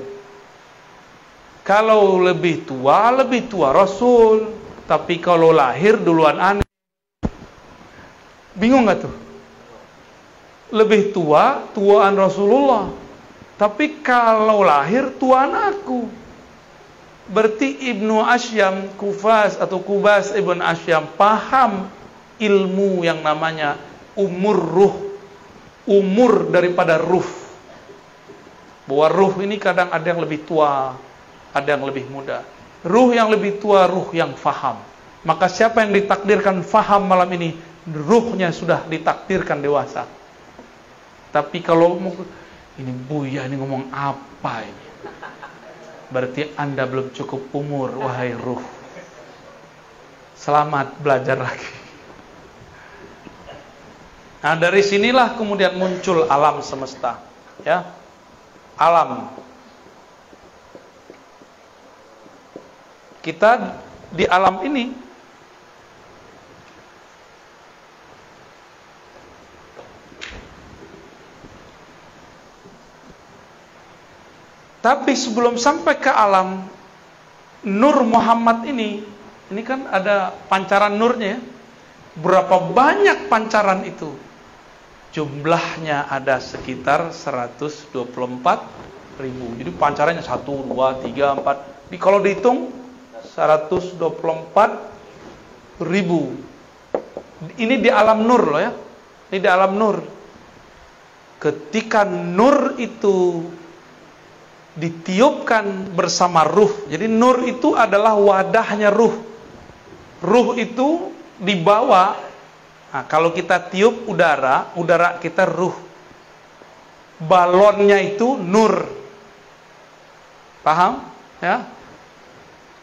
Kalau lebih tua Rasul. Tapi kalau lahir duluan aneh. Bingung gak tuh? Lebih tua, tuaan Rasulullah. Tapi kalau lahir, tuaan aku. Berarti Ibnu Asyam, Kufas atau Kubas Ibn Asyam paham ilmu yang namanya umur ruh. Umur daripada ruh. Bahwa ruh ini kadang ada yang lebih tua, ada yang lebih muda. Ruh yang lebih tua, ruh yang faham. Maka siapa yang ditakdirkan faham malam ini, ruhnya sudah ditakdirkan dewasa. Tapi kalau ini Buya ini ngomong apa ini? Berarti Anda belum cukup umur, wahai ruh. Selamat belajar lagi. Nah, dari sinilah kemudian muncul alam semesta, ya. Alam. Kita di alam ini tapi sebelum sampai ke alam Nur Muhammad ini kan ada pancaran nurnya ya. Berapa banyak pancaran itu? Jumlahnya ada sekitar 124.000. Jadi pancarannya 1, 2, 3, 4. Kalau dihitung 124.000. Ini di alam nur loh ya. Ini di alam nur. Ketika nur itu ditiupkan bersama ruh. Jadi nur itu adalah wadahnya ruh. Ruh itu dibawa Nah, kalau kita tiup udara, udara kita ruh. Balonnya itu nur. Paham? Ya.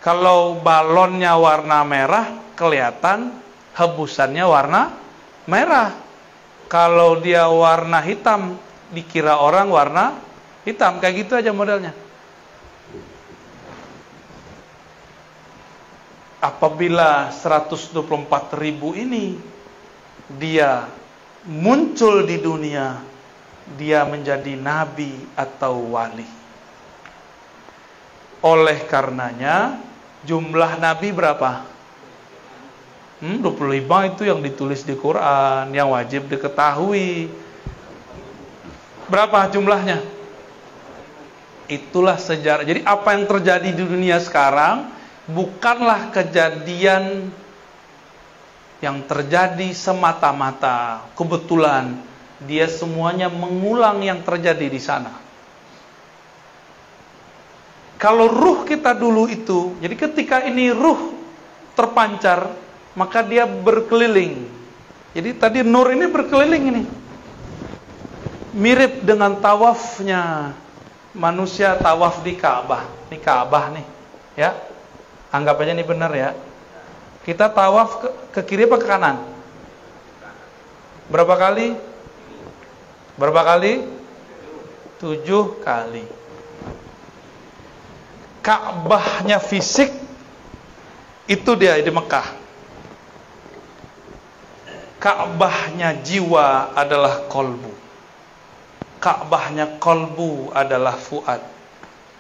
Kalau balonnya warna merah, kelihatan hebusannya warna merah. Kalau dia warna hitam, dikira orang warna hitam. Kayak gitu aja modelnya. Apabila 124.000 ini dia muncul di dunia, dia menjadi nabi atau wali. Oleh karenanya jumlah nabi berapa? 25 itu yang ditulis di Quran, yang wajib diketahui. Berapa jumlahnya? Itulah sejarah. Jadi apa yang terjadi di dunia sekarang bukanlah kejadian yang terjadi semata-mata kebetulan. Dia semuanya mengulang yang terjadi di sana. Kalau ruh kita dulu itu, jadi ketika ini ruh terpancar, maka dia berkeliling. Jadi tadi nur ini berkeliling ini. Mirip dengan tawafnya manusia tawaf di Ka'bah. Ini Ka'bah nih, ya. Anggap aja ini benar ya. Kita tawaf ke kiri apa ke kanan? Berapa kali? Berapa kali? 7 kali. Ka'bahnya fisik itu dia di Mekah. Ka'bahnya jiwa adalah kolbu. Ka'bahnya kolbu adalah fuad.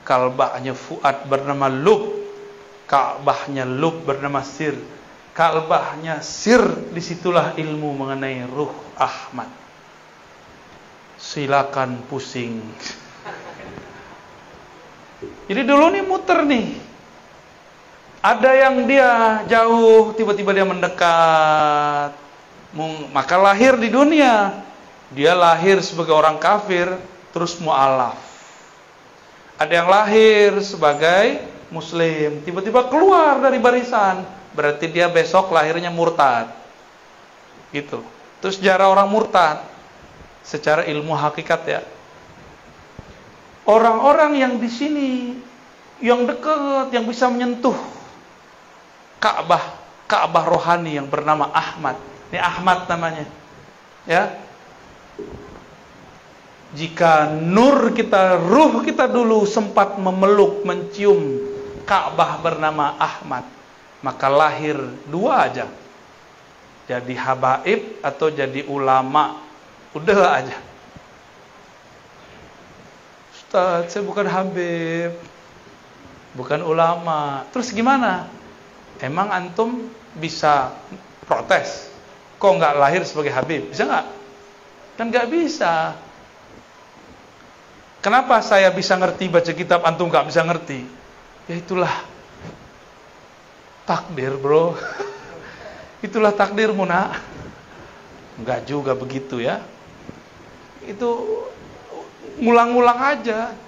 Ka'bahnya fuad bernama lub. Ka'bahnya lub bernama sir. Ka'bahnya sir, disitulah ilmu mengenai ruh Ahmad. Silakan pusing. Jadi dulu nih muter nih. Ada yang dia jauh, tiba-tiba dia mendekat. Maka lahir di dunia. Dia lahir sebagai orang kafir, terus mu'alaf. Ada yang lahir sebagai muslim, tiba-tiba keluar dari barisan, berarti dia besok lahirnya murtad. Gitu. Terus sejarah orang murtad secara ilmu hakikat ya. Orang-orang yang di sini yang dekat, yang bisa menyentuh Ka'bah rohani yang bernama Ahmad. Ini Ahmad namanya. Ya. Jika nur kita, ruh kita dulu sempat memeluk, mencium Ka'bah bernama Ahmad, maka lahir 2 aja. Jadi habaib atau jadi ulama. Udah aja. Ustaz, saya bukan habib, bukan ulama. Terus gimana? Emang antum bisa protes? Kok nggak lahir sebagai habib? Bisa nggak? Kan nggak bisa. Kenapa saya bisa ngerti baca kitab, antum nggak bisa ngerti? Ya itulah takdir, bro. Itulah takdirmu, nak. Nggak juga begitu ya. Itu ngulang-ngulang aja.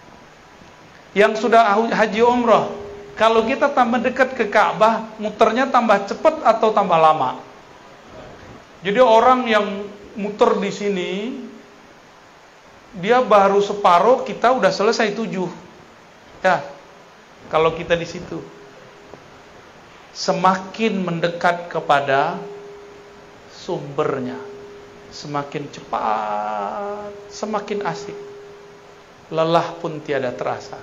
Yang sudah haji umroh, kalau kita tambah dekat ke Ka'bah, muternya tambah cepat atau tambah lama? Jadi orang yang muter di sini, dia baru separuh, kita udah selesai 7. Ya, kalau kita di situ. Semakin mendekat kepada sumbernya, semakin cepat, semakin asik. Lelah pun tiada terasa.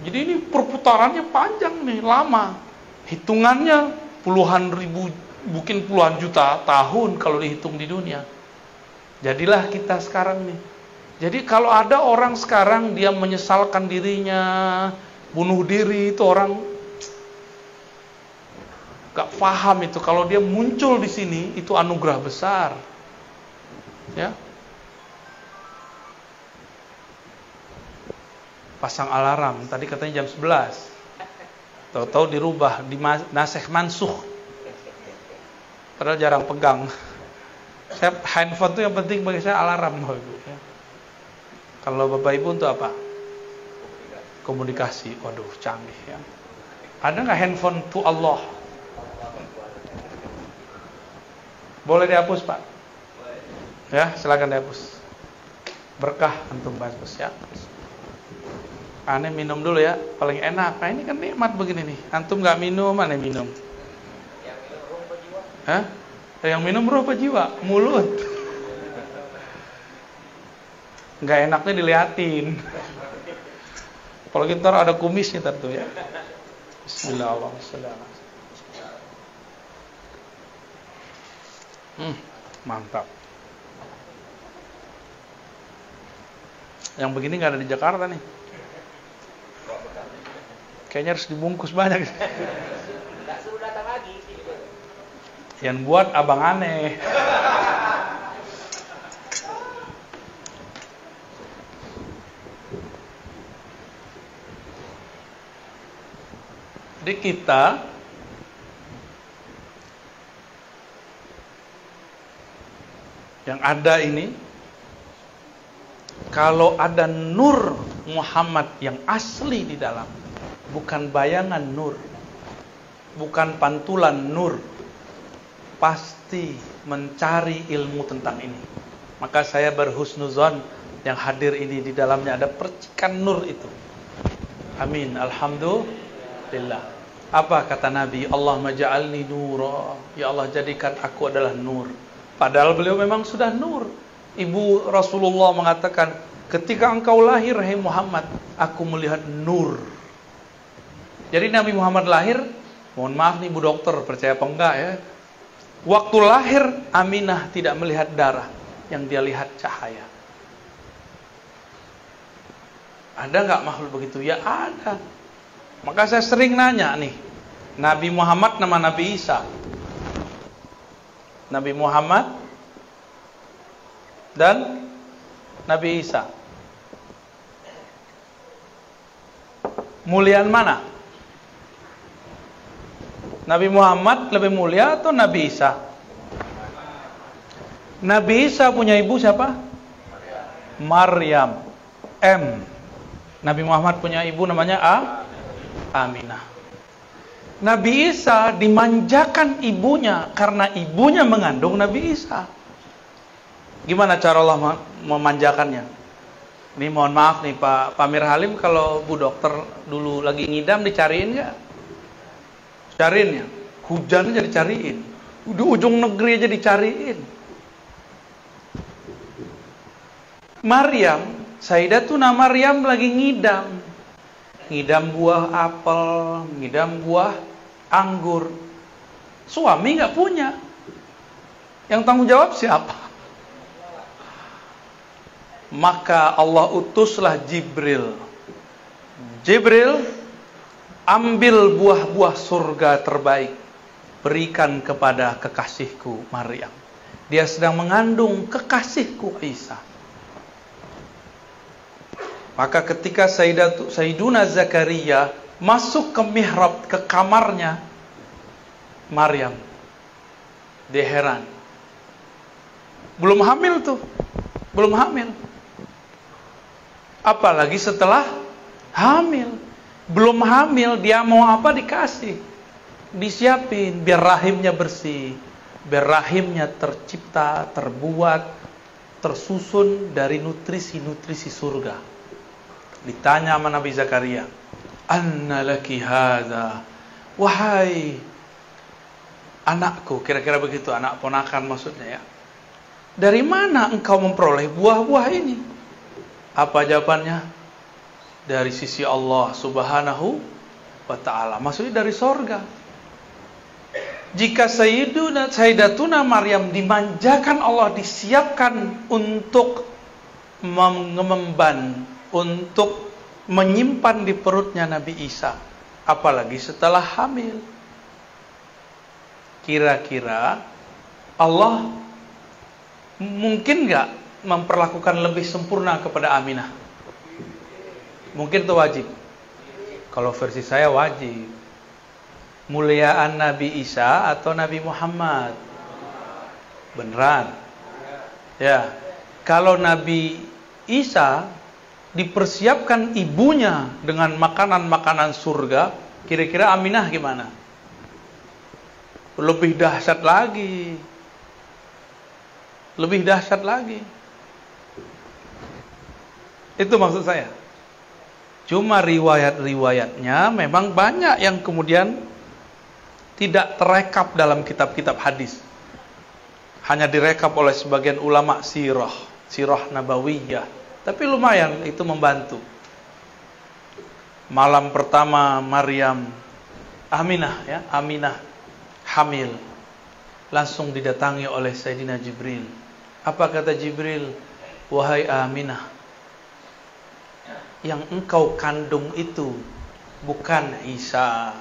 Jadi ini perputarannya panjang nih, lama. Hitungannya puluhan ribu, mungkin puluhan juta tahun kalau dihitung di dunia. Jadilah kita sekarang nih. Jadi kalau ada orang sekarang dia menyesalkan dirinya, bunuh diri, itu orang gak paham itu. Kalau dia muncul di sini, itu anugerah besar. Ya. Pasang alarm, tadi katanya jam 11. Tahu-tahu dirubah, nasikh mansuh. Padahal jarang pegang. Saya handphone itu yang penting bagi saya alarm. Ya. Kalau Bapak Ibu untuk apa? Komunikasi. Waduh, canggih ya. Ada nggak handphone to Allah? Boleh dihapus, Pak? Ya, silakan dihapus. Berkah antum hapus ya. Aneh minum dulu ya, paling enak. Nah, ini kan nikmat begini nih. Antum nggak minum, aneh minum. Yang minum ruh apa jiwa? Hah? Yang minum ruh apa jiwa? Mulut. Nggak enaknya diliatin. Kalau ntar ada kumisnya tentu ya. Bismillahirrahmanirrahim. Mantap. Yang begini nggak ada di Jakarta nih. Kayaknya harus dibungkus banyak. Nggak suruh datang lagi. Yang buat abang aneh. Jadi kita yang ada ini, kalau ada nur Muhammad yang asli di dalam, bukan bayangan nur, bukan pantulan nur, pasti mencari ilmu tentang ini. Maka saya berhusnuzon yang hadir ini di dalamnya ada percikan nur itu. Amin. Alhamdulillah. Apa kata Nabi? Allahumma ja'alni nura. Ya Allah, jadikan aku adalah nur. Padahal beliau memang sudah nur. Ibu Rasulullah mengatakan, ketika engkau lahir, hai Muhammad, aku melihat nur. Jadi Nabi Muhammad lahir, mohon maaf nih Bu Dokter, percaya apa enggak ya? Waktu lahir, Aminah tidak melihat darah, yang dia lihat cahaya. Ada enggak makhluk begitu? Ya ada. Maka saya sering nanya nih, Nabi Muhammad nama Nabi Isa. Nabi Muhammad dan Nabi Isa. Muliaan mana? Nabi Muhammad lebih mulia atau Nabi Isa? Nabi Isa punya ibu siapa? Maryam. M. Nabi Muhammad punya ibu namanya Aminah. Nabi Isa dimanjakan ibunya karena ibunya mengandung Nabi Isa. Gimana cara Allah memanjakannya? Ini mohon maaf nih Pak Pamir Halim, kalau Bu Dokter dulu lagi ngidam dicariin nggak? Cariin ya. Hujan aja dicariin. Di ujung negeri aja dicariin. Maryam, Sayyidatuna Maryam lagi ngidam. Ngidam buah apel, ngidam buah anggur. Suami nggak punya. Yang tanggung jawab siapa? Maka Allah utuslah Jibril. Jibril, ambil buah-buah surga terbaik, berikan kepada kekasihku Maryam. Dia sedang mengandung kekasihku Isa. Maka ketika Sayyiduna Zakaria masuk ke mihrab, ke kamarnya Maryam, dia heran. Belum hamil tuh, belum hamil. Apalagi setelah hamil. Belum hamil, dia mau apa dikasih, disiapin biar rahimnya bersih, biar rahimnya tercipta, terbuat, tersusun dari nutrisi-nutrisi surga. Ditanya sama Nabi Zakaria, anna laki hadza, wahai anakku, kira-kira begitu, anak ponakan maksudnya ya, dari mana engkau memperoleh buah-buah ini? Apa jawabannya? Dari sisi Allah Subhanahu wa ta'ala, maksudnya dari sorga. Jika Sayyidatuna Maryam dimanjakan Allah, disiapkan untuk mengemban, untuk menyimpan di perutnya Nabi Isa, apalagi setelah hamil. Kira-kira Allah mungkin gak memperlakukan lebih sempurna kepada Aminah? Mungkin itu wajib. Kalau versi saya wajib. Muliaan Nabi Isa atau Nabi Muhammad? Beneran? Ya. Kalau Nabi Isa dipersiapkan ibunya dengan makanan-makanan surga, kira-kira Aminah gimana? Lebih dahsyat lagi. lebih dahsyat lagi. Itu maksud saya. Cuma riwayat-riwayatnya memang banyak yang kemudian tidak terekap dalam kitab-kitab hadis. Hanya direkap oleh sebagian ulama sirah nabawiyah. Tapi lumayan itu membantu. Malam pertama Aminah hamil. Langsung didatangi oleh Sayyidina Jibril. Apa kata Jibril? Wahai Aminah, yang engkau kandung itu bukan Isa,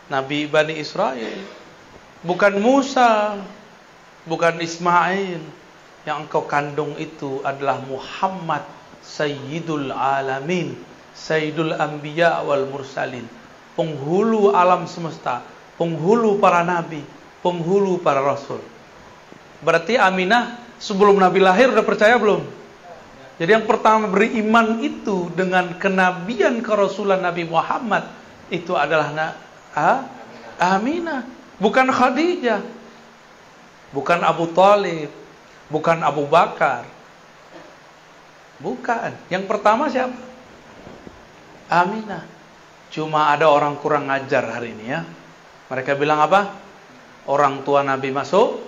Nabi Bani Israel, bukan Musa, bukan Ismail. Yang engkau kandung itu adalah Muhammad, Sayyidul Alamin, Sayyidul Anbiya wal Mursalin, penghulu alam semesta, penghulu para nabi, penghulu para rasul. Berarti Aminah sebelum Nabi lahir udah percaya belum? Jadi yang pertama beriman itu dengan kenabian kerasulan Nabi Muhammad itu adalah Aminah, bukan Khadijah, bukan Abu Thalib, bukan Abu Bakar. Bukan. Yang pertama siapa? Aminah. Cuma ada orang kurang ajar hari ini ya. Mereka bilang apa? Orang tua Nabi masuk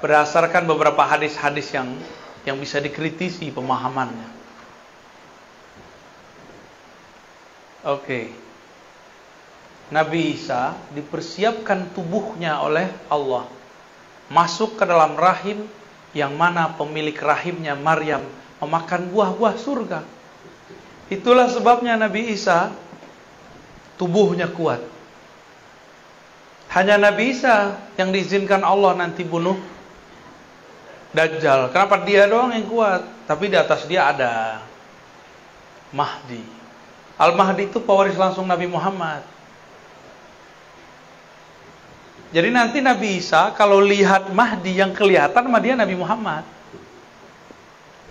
berdasarkan beberapa hadis-hadis yang bisa dikritisi pemahamannya. Oke. Nabi Isa dipersiapkan tubuhnya oleh Allah masuk ke dalam rahim yang mana pemilik rahimnya Maryam memakan buah-buah surga. Itulah sebabnya Nabi Isa tubuhnya kuat. Hanya Nabi Isa yang diizinkan Allah nanti bunuh Dajjal. Kenapa dia doang yang kuat? Tapi di atas dia ada Mahdi. Al-Mahdi itu pewaris langsung Nabi Muhammad. Jadi nanti Nabi Isa kalau lihat Mahdi yang kelihatan sama dia Nabi Muhammad.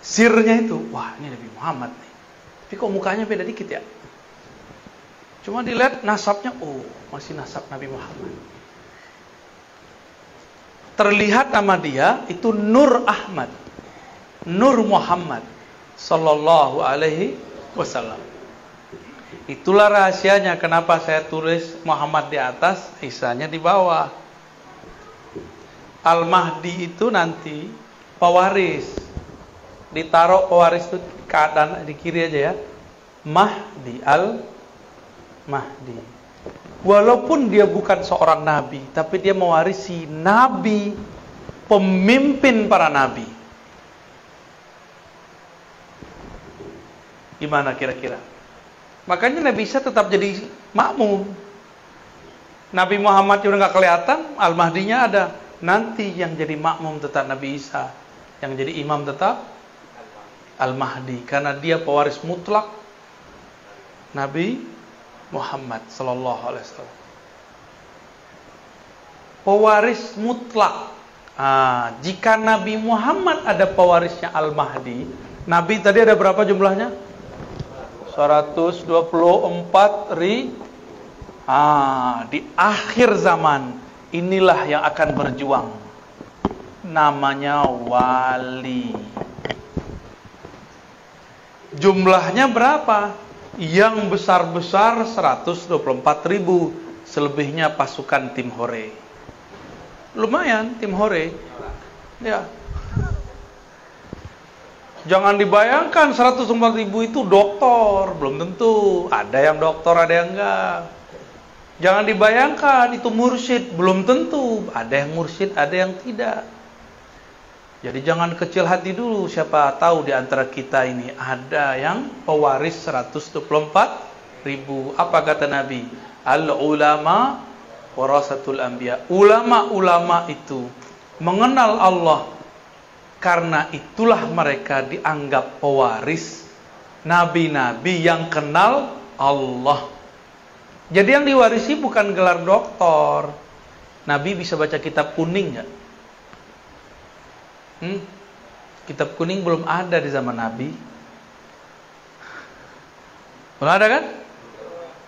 Sirnya itu, wah ini Nabi Muhammad nih. Tapi kok mukanya beda dikit ya? Cuma dilihat nasabnya, oh masih nasab Nabi Muhammad. Terlihat nama dia itu Nur Ahmad, Nur Muhammad Sallallahu Alaihi Wasallam. Itulah rahasianya kenapa saya tulis Muhammad di atas, Isanya di bawah. Al-Mahdi itu nanti pewaris. Ditaruh pewaris itu keadaan di kiri aja ya. Mahdi, Al-Mahdi. Walaupun dia bukan seorang nabi, tapi dia mewarisi nabi, pemimpin para nabi. Gimana kira-kira? Makanya Nabi Isa tetap jadi makmum. Nabi Muhammad udah nggak kelihatan, Al-Mahdinya ada. Nanti yang jadi makmum tetap Nabi Isa, yang jadi imam tetap Al-Mahdi, karena dia pewaris mutlak Nabi Muhammad Sallallahu Alaihi Wasallam. Pewaris mutlak. Jika Nabi Muhammad ada pewarisnya Al-Mahdi, Nabi tadi ada berapa jumlahnya? 124 di akhir zaman inilah yang akan berjuang. Namanya wali. Jumlahnya berapa? Yang besar-besar 124.000, selebihnya pasukan tim Hore. Lumayan tim Hore. Ya. Jangan dibayangkan 104.000 itu doktor, belum tentu. Ada yang doktor, ada yang enggak. Jangan dibayangkan itu mursyid, belum tentu. Ada yang mursyid, ada yang tidak. Jadi jangan kecil hati dulu. Siapa tahu di antara kita ini ada yang pewaris 124.000. Apa kata Nabi? Al-ulama warasatul anbiya. Ulama-ulama itu mengenal Allah, karena itulah mereka dianggap pewaris nabi-nabi yang kenal Allah. Jadi yang diwarisi bukan gelar doktor. Nabi bisa baca kitab kuning nggak? Kitab kuning belum ada di zaman Nabi. Belum ada kan?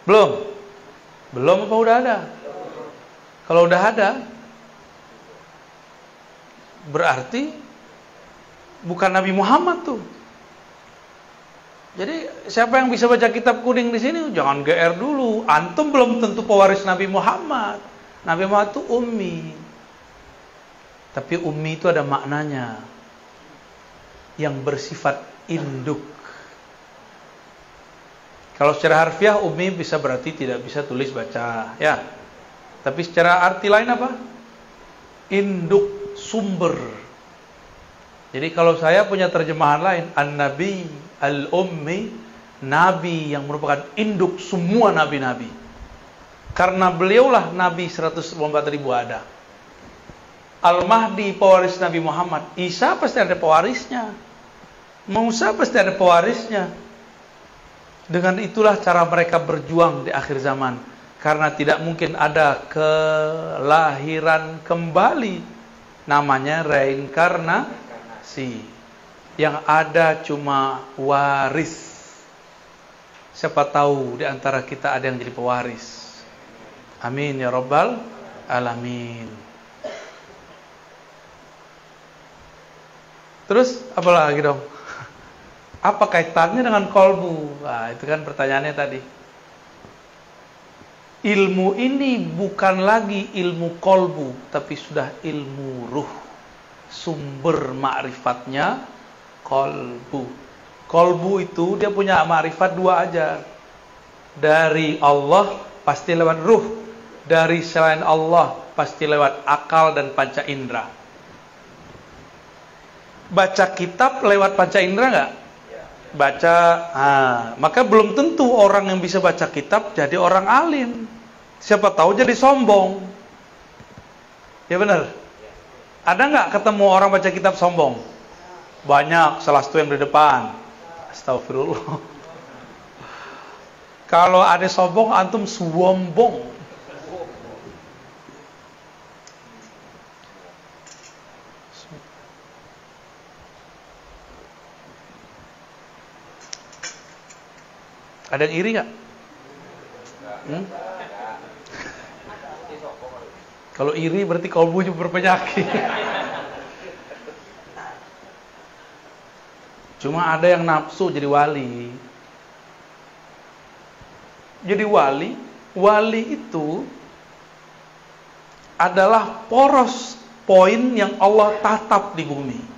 Belum. Belum apa udah ada? Kalau udah ada, berarti bukan Nabi Muhammad tuh. Jadi siapa yang bisa baca kitab kuning di sini? Jangan GR dulu. Antum belum tentu pewaris Nabi Muhammad. Nabi Muhammad itu ummi. Tapi ummi itu ada maknanya yang bersifat induk. Kalau secara harfiah ummi bisa berarti tidak bisa tulis baca, ya. Tapi secara arti lain apa? Induk, sumber. Jadi kalau saya punya terjemahan lain, An-Nabi Al-Ummi, Nabi yang merupakan induk semua nabi-nabi. Karena beliaulah Nabi 104.000 ada. Al-Mahdi pewaris Nabi Muhammad. Isa pasti ada pewarisnya. Musa pasti ada pewarisnya. Dengan itulah cara mereka berjuang di akhir zaman. Karena tidak mungkin ada kelahiran kembali. Namanya reinkarnasi. Yang ada cuma waris. Siapa tahu di antara kita ada yang jadi pewaris. Amin ya rabbal alamin. Terus apa lagi dong? Apa kaitannya dengan kolbu? Nah, itu kan pertanyaannya tadi. Ilmu ini bukan lagi ilmu kolbu, tapi sudah ilmu ruh. Sumber ma'rifatnya kolbu. Kolbu itu dia punya ma'rifat dua aja. Dari Allah pasti lewat ruh. Dari selain Allah pasti lewat akal dan panca indera. Baca kitab lewat panca indera enggak? Baca, maka belum tentu orang yang bisa baca kitab jadi orang alim. Siapa tahu jadi sombong. Ya benar. Ada nggak ketemu orang baca kitab sombong? Banyak, salah satu yang di depan. Astagfirullah. Kalau ada sombong, antum sombong. Ada yang iri nggak? Kalau iri berarti kalbunya berpenyakit. Cuma ada yang nafsu jadi wali. Jadi wali itu adalah poros poin yang Allah tatap di bumi.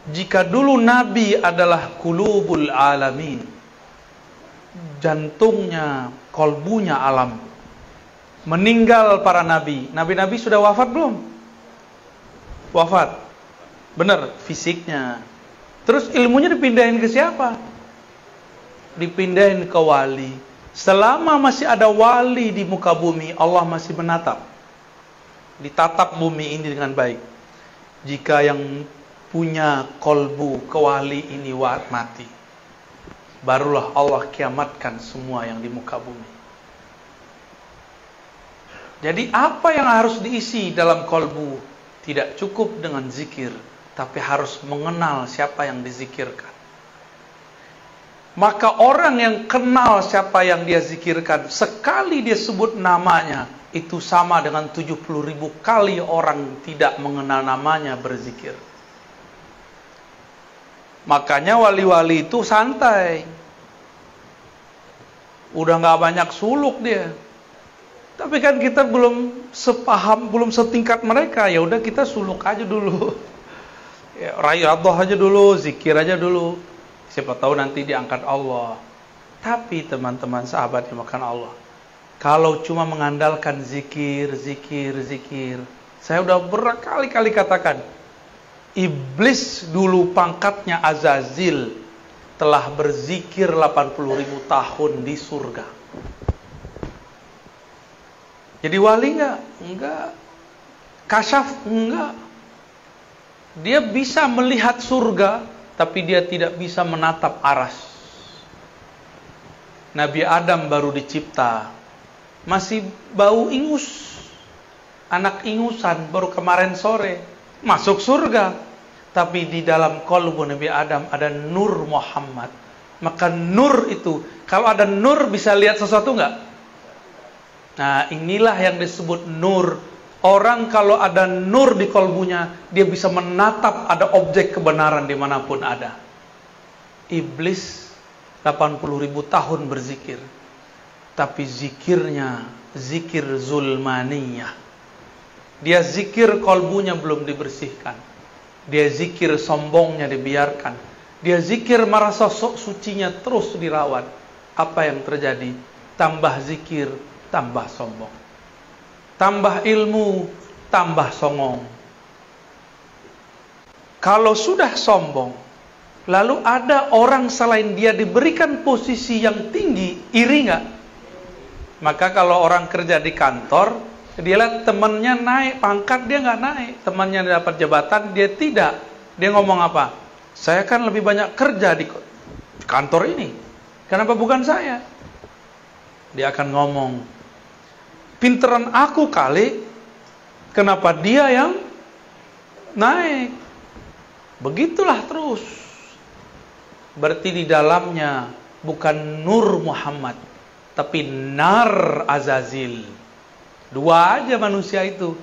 Jika dulu Nabi adalah qulubul alamin, jantungnya, kolbunya alam, meninggal para nabi. Nabi-nabi sudah wafat belum? Wafat. Benar, fisiknya. Terus ilmunya dipindahin ke siapa? Dipindahin ke wali. Selama masih ada wali di muka bumi, Allah masih menatap. Ditatap bumi ini dengan baik. Jika yang punya kolbu kewali ini mati, barulah Allah kiamatkan semua yang di muka bumi. Jadi apa yang harus diisi dalam kolbu? Tidak cukup dengan zikir, tapi harus mengenal siapa yang dizikirkan. Maka orang yang kenal siapa yang dia zikirkan, sekali dia sebut namanya, itu sama dengan 70.000 kali orang tidak mengenal namanya berzikir. Makanya wali-wali itu santai. Udah gak banyak suluk dia. Tapi kan kita belum sepaham, belum setingkat mereka. Ya udah kita suluk aja dulu. Ya, riyadhah aja dulu, zikir aja dulu. Siapa tahu nanti diangkat Allah. Tapi teman-teman sahabat yang makan Allah, kalau cuma mengandalkan zikir. Saya udah berkali-kali katakan, Iblis dulu pangkatnya Azazil telah berzikir 80.000 tahun di surga. Jadi wali enggak? Enggak. Kasyaf? Enggak. Dia bisa melihat surga, tapi dia tidak bisa menatap aras. Nabi Adam baru dicipta, masih bau ingus. Anak ingusan baru kemarin sore masuk surga. Tapi di dalam qalbu Nabi Adam ada nur Muhammad. Maka nur itu, kalau ada nur bisa lihat sesuatu enggak? Nah, inilah yang disebut nur Orang kalau ada nur di kolbunya, dia bisa menatap ada objek kebenaran dimanapun ada. Iblis 80.000 tahun berzikir, tapi zikirnya zikir zulmaniyah. Dia zikir kolbunya belum dibersihkan. Dia zikir sombongnya dibiarkan. Dia zikir merasa sok sucinya terus dirawat. Apa yang terjadi? Tambah zikir, tambah sombong. Tambah ilmu, tambah songong. Kalau sudah sombong, lalu ada orang selain dia diberikan posisi yang tinggi, iri nggak? Maka kalau orang kerja di kantor, dia lihat temannya naik pangkat, dia nggak naik. Temannya dapat jabatan, dia tidak. Dia ngomong apa? Saya kan lebih banyak kerja di kantor ini. Kenapa bukan saya? Dia akan ngomong, pinteran aku kali, kenapa dia yang naik? Begitulah terus. Berarti di dalamnya bukan nur Muhammad, tapi nar Azazil. Dua aja manusia itu.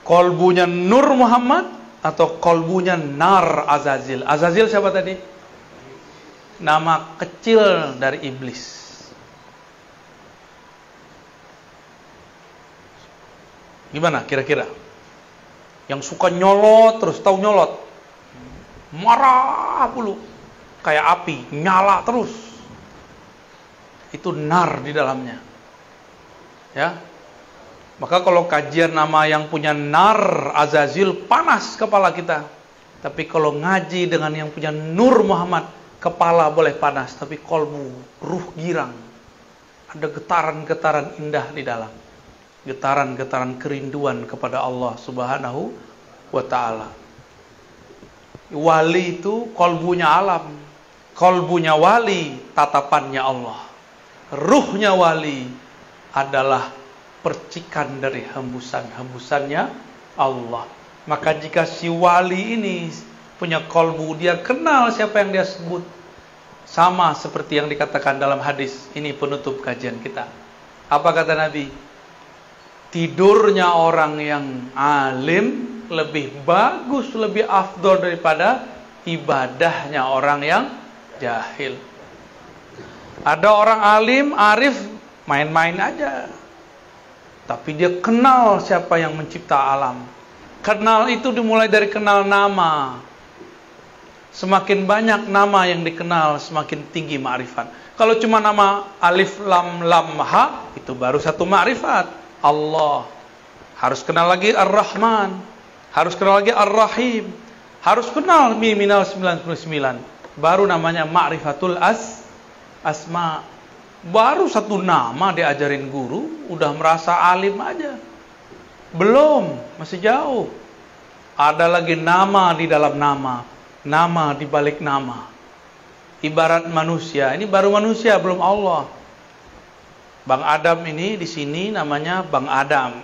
Kolbunya nur Muhammad atau kolbunya nar Azazil. Azazil siapa tadi? Nama kecil dari iblis. Gimana kira-kira? Yang suka nyolot terus, tahu nyolot? Marah dulu. Kayak api, nyala terus. Itu nar di dalamnya. Ya. Maka kalau kajian nama yang punya nar Azazil, panas kepala kita. Tapi kalau ngaji dengan yang punya nur Muhammad, kepala boleh panas, tapi kolbu, ruh girang. Ada getaran-getaran indah di dalam. Getaran-getaran kerinduan kepada Allah Subhanahu wa ta'ala. Wali itu kolbunya alam. Kolbunya wali, tatapannya Allah. Ruhnya wali adalah percikan dari hembusan-hembusannya Allah. Maka jika si wali ini punya kolbu, dia kenal siapa yang dia sebut. Sama seperti yang dikatakan dalam hadis. Ini penutup kajian kita. Apa kata Nabi? Tidurnya orang yang alim lebih bagus, lebih afdol daripada ibadahnya orang yang jahil. Ada orang alim, arif, main-main aja. Tapi dia kenal siapa yang mencipta alam. Kenal itu dimulai dari kenal nama. Semakin banyak nama yang dikenal, semakin tinggi ma'rifat. Kalau cuma nama alif, lam, lam, ha, itu baru satu ma'rifat. Allah. Harus kenal lagi Ar-Rahman. Harus kenal lagi Ar-Rahim. Harus kenal Minal 99. Baru namanya Ma'rifatul Asma. Baru satu nama diajarin guru, udah merasa alim aja. Belum, masih jauh. Ada lagi nama di dalam nama. Nama di balik nama. Ibarat manusia. Ini baru manusia, belum Allah. Bang Adam ini di sini namanya Bang Adam.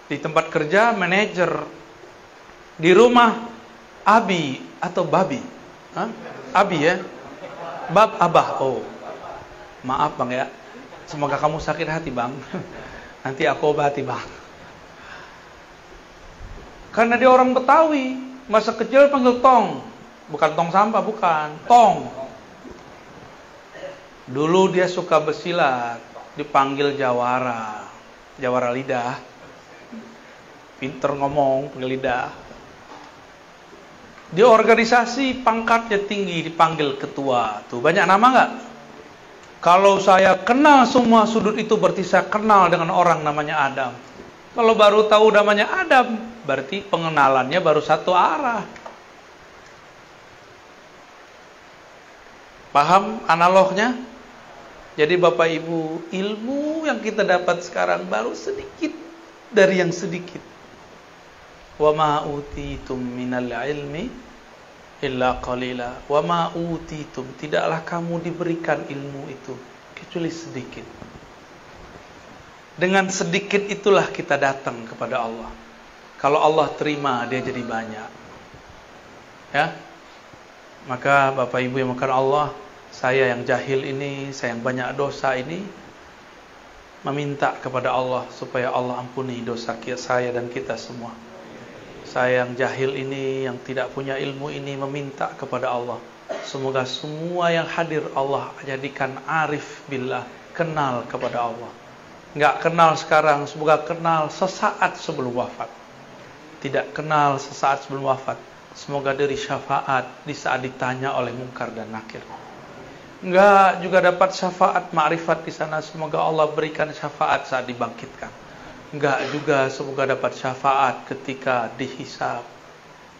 Di tempat kerja manajer. Di rumah Abi atau Babi. Hah? Abi ya? Bab Abah. Oh. Maaf Bang ya. Semoga kamu sakit hati Bang. Nanti aku obati Bang. Karena dia orang Betawi. Masa kecil panggil tong. Bukan tong sampah, bukan. Tong. Dulu dia suka bersilat. Dipanggil jawara. Jawara lidah. Pinter ngomong, panggil lidah. Di organisasi pangkatnya tinggi, dipanggil ketua. Tuh banyak nama nggak? Kalau saya kenal semua sudut itu, berarti saya kenal dengan orang namanya Adam. Kalau baru tahu namanya Adam, berarti pengenalannya baru satu arah. Paham analognya? Jadi Bapak Ibu, ilmu yang kita dapat sekarang baru sedikit dari yang sedikit. Wa ma utitum minal ilmi illa qalila. Wa ma utitum, tidaklah kamu diberikan ilmu itu kecuali sedikit. Dengan sedikit itulah kita datang kepada Allah. Kalau Allah terima, dia jadi banyak. Ya. Maka Bapak Ibu yang makan Allah, saya yang jahil ini, saya yang banyak dosa ini, meminta kepada Allah supaya Allah ampuni dosa saya dan kita semua. Saya yang jahil ini, yang tidak punya ilmu ini, meminta kepada Allah, semoga semua yang hadir Allah jadikan arif billah, kenal kepada Allah. Enggak kenal sekarang, semoga kenal sesaat sebelum wafat. Tidak kenal sesaat sebelum wafat, semoga diberi syafaat di saat ditanya oleh Munkar dan Nakir. Enggak juga dapat syafaat ma'rifat di sana, semoga Allah berikan syafaat saat dibangkitkan. Enggak juga semoga dapat syafaat ketika dihisab,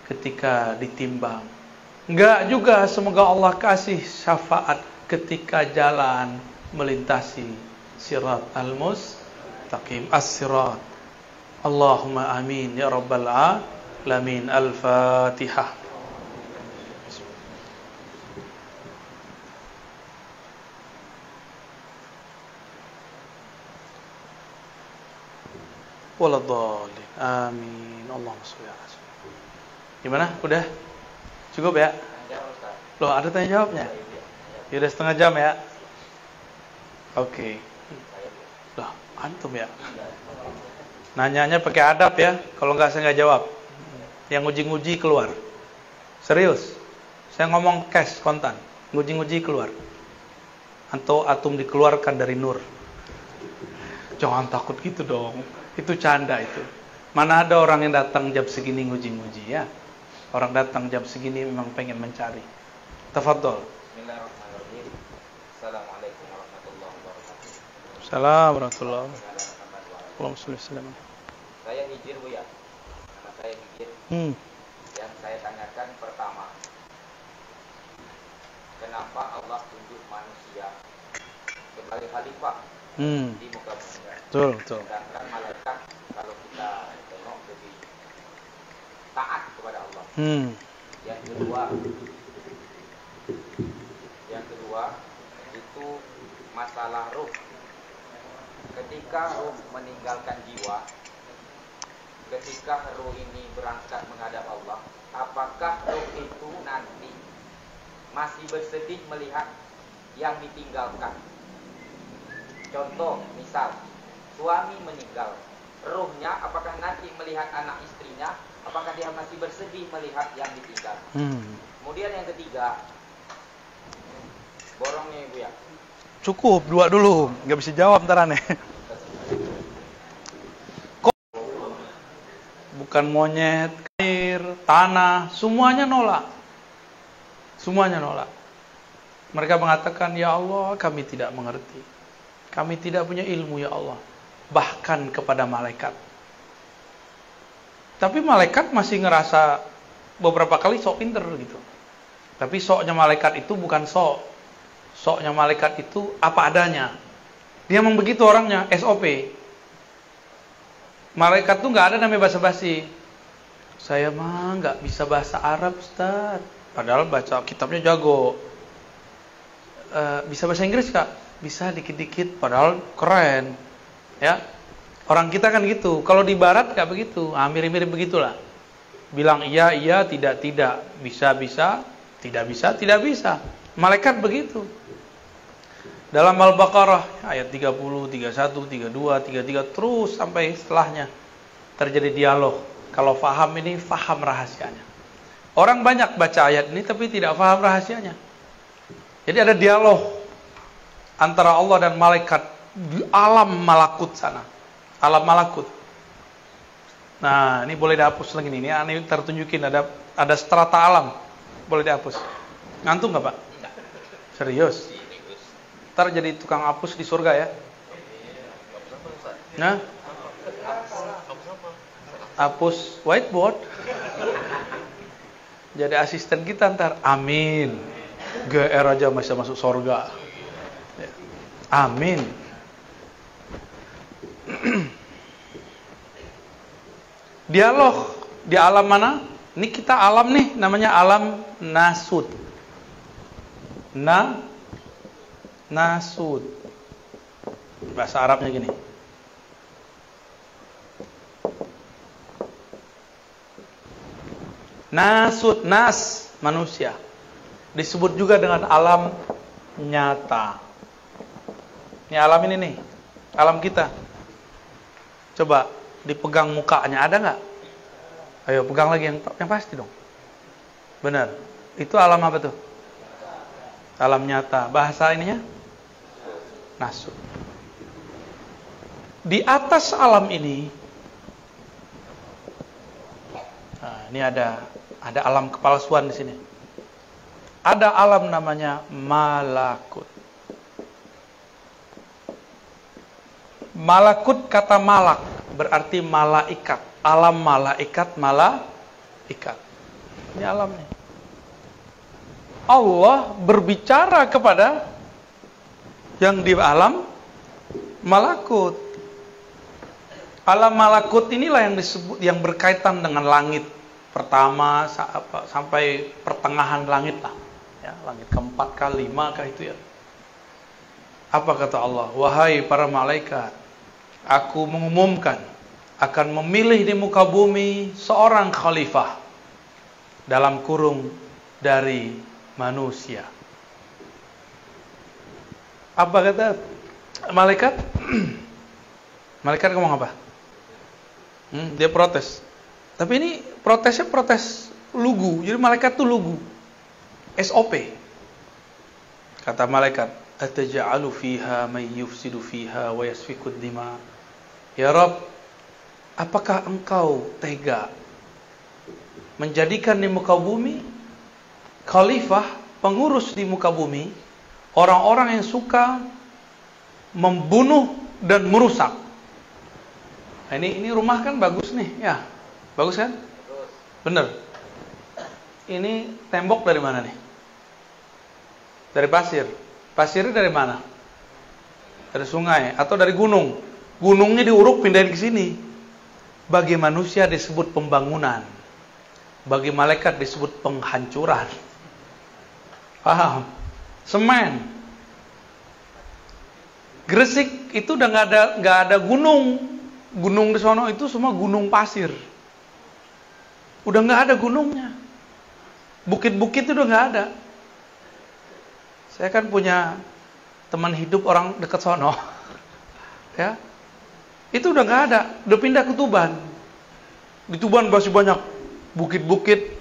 ketika ditimbang. Enggak juga semoga Allah kasih syafaat ketika jalan melintasi sirat al-mustaqim, as-sirat. Allahumma amin ya rabbal alamin. Al-Fatihah. Waladhdallin. Amin. Allahumma sholli ala sayyidina. Gimana? Udah? Cukup ya? Loh, ada tanya jawabnya? Ya udah setengah jam ya? Oke. Loh, antum ya? Nanyanya pakai adab ya. Kalau enggak saya enggak jawab. Yang nguji-nguji keluar. Serius. Saya ngomong cash kontan. Nguji-nguji keluar. Atau atum dikeluarkan dari nur. Jangan takut gitu dong. Itu canda itu. Mana ada orang yang datang jam segini nguji-nguji ya. Orang datang jam segini memang pengen mencari. Tafadhol. Bismillahirrahmanirrahim. Assalamualaikum warahmatullahi wabarakatuh. Assalamualaikum warahmatullahi wabarakatuh. Saya Hijir Bu ya. Nama saya Hijir. Yang saya tanyakan pertama, kenapa Allah tunjuk manusia sebagai khalifah di muka bumi? Betul. Sedangkan malaikat kalau kita tengok lebih taat kepada Allah. Yang kedua itu masalah ruh. Ketika ruh meninggalkan jiwa, ketika ruh ini berangkat menghadap Allah, apakah ruh itu nanti masih bersedih melihat yang ditinggalkan? Contoh, misal suami meninggal, ruhnya apakah nanti melihat anak istrinya, apakah dia masih bersedih melihat yang ditinggal? Kemudian yang ketiga, borongnya Ibu ya. Cukup, 2 dulu. Gak bisa jawab ntar aneh. Bukan monyet, air, tanah, semuanya nolak. Semuanya nolak. Mereka mengatakan, ya Allah, kami tidak mengerti. Kami tidak punya ilmu, ya Allah. Bahkan kepada malaikat. Tapi malaikat masih ngerasa beberapa kali sok pinter gitu. Tapi soknya malaikat itu bukan sok. Soknya malaikat itu apa adanya. Dia memang begitu orangnya, SOP. Malaikat tuh nggak ada namanya basa-basi. Saya mah nggak bisa bahasa Arab, Ustaz. Padahal baca kitabnya jago. Bisa bahasa Inggris Kak? Bisa dikit-dikit, padahal keren. Ya, orang kita kan gitu. Kalau di Barat nggak begitu, mirip-mirip begitulah. Bilang iya, tidak, bisa, tidak bisa. Malaikat begitu. Dalam Al-Baqarah ayat 30, 31, 32, 33 terus sampai setelahnya terjadi dialog. Kalau faham ini, faham rahasianya. Orang banyak baca ayat ini tapi tidak faham rahasianya. Jadi ada dialog antara Allah dan malaikat di alam malakut sana. Alam malakut. Nah, ini boleh dihapus lagi nih. Ini tertunjukin ada strata alam. Boleh dihapus. Ngantuk nggak Pak? Serius? Ntar jadi tukang hapus di surga ya. Nah, hapus whiteboard. Jadi asisten kita ntar. Amin. GR aja masih masuk surga. Amin. Dialog di alam mana? Ini kita alam nih, namanya alam nasud. Nasud. Bahasa Arabnya gini. Nasud, nas, manusia. Disebut juga dengan alam nyata. Ini alam ini nih. Alam kita. Coba dipegang mukanya, ada nggak? Ayo pegang lagi yang pasti dong. Benar. Itu alam apa tuh? Alam nyata. Bahasa ininya? Nasu. Di atas alam ini, nah, ini ada alam kepalsuan di sini. Ada alam namanya malakut. Malakut kata malak berarti malaikat. Alam malaikat, malaikat. Ini alamnya. Allah berbicara kepada yang di alam malakut. Alam malakut inilah yang disebut, yang berkaitan dengan langit pertama sampai pertengahan langit lah. Ya, langit keempat kah, lima kah itu ya. Apa kata Allah? Wahai para malaikat, aku mengumumkan akan memilih di muka bumi seorang khalifah dalam kurung dari manusia. Apa kata malaikat? Malaikat ngomong apa? Dia protes. Tapi ini protesnya protes lugu. Jadi malaikat tuh lugu. SOP. Kata malaikat, ataj'alu fiha may yufsidu fiha wa yasfikud dima. Ya Rabb, apakah engkau tega menjadikan di muka bumi khalifah, pengurus di muka bumi, orang-orang yang suka membunuh dan merusak? Nah, ini rumah kan bagus nih, ya. Bagus kan? Bener. Ini tembok dari mana nih? Dari pasir. Pasirnya dari mana? Dari sungai atau dari gunung? Gunungnya diuruk pindahin ke sini. Bagi manusia disebut pembangunan. Bagi malaikat disebut penghancuran. Paham? Semen. Gresik itu udah nggak ada gunung. Gunung di sono itu semua gunung pasir. Udah nggak ada gunungnya. Bukit-bukit itu udah nggak ada. Saya kan punya teman hidup orang dekat sono. Ya. Itu udah nggak ada. Udah pindah ke Tuban. Di Tuban masih banyak bukit-bukit.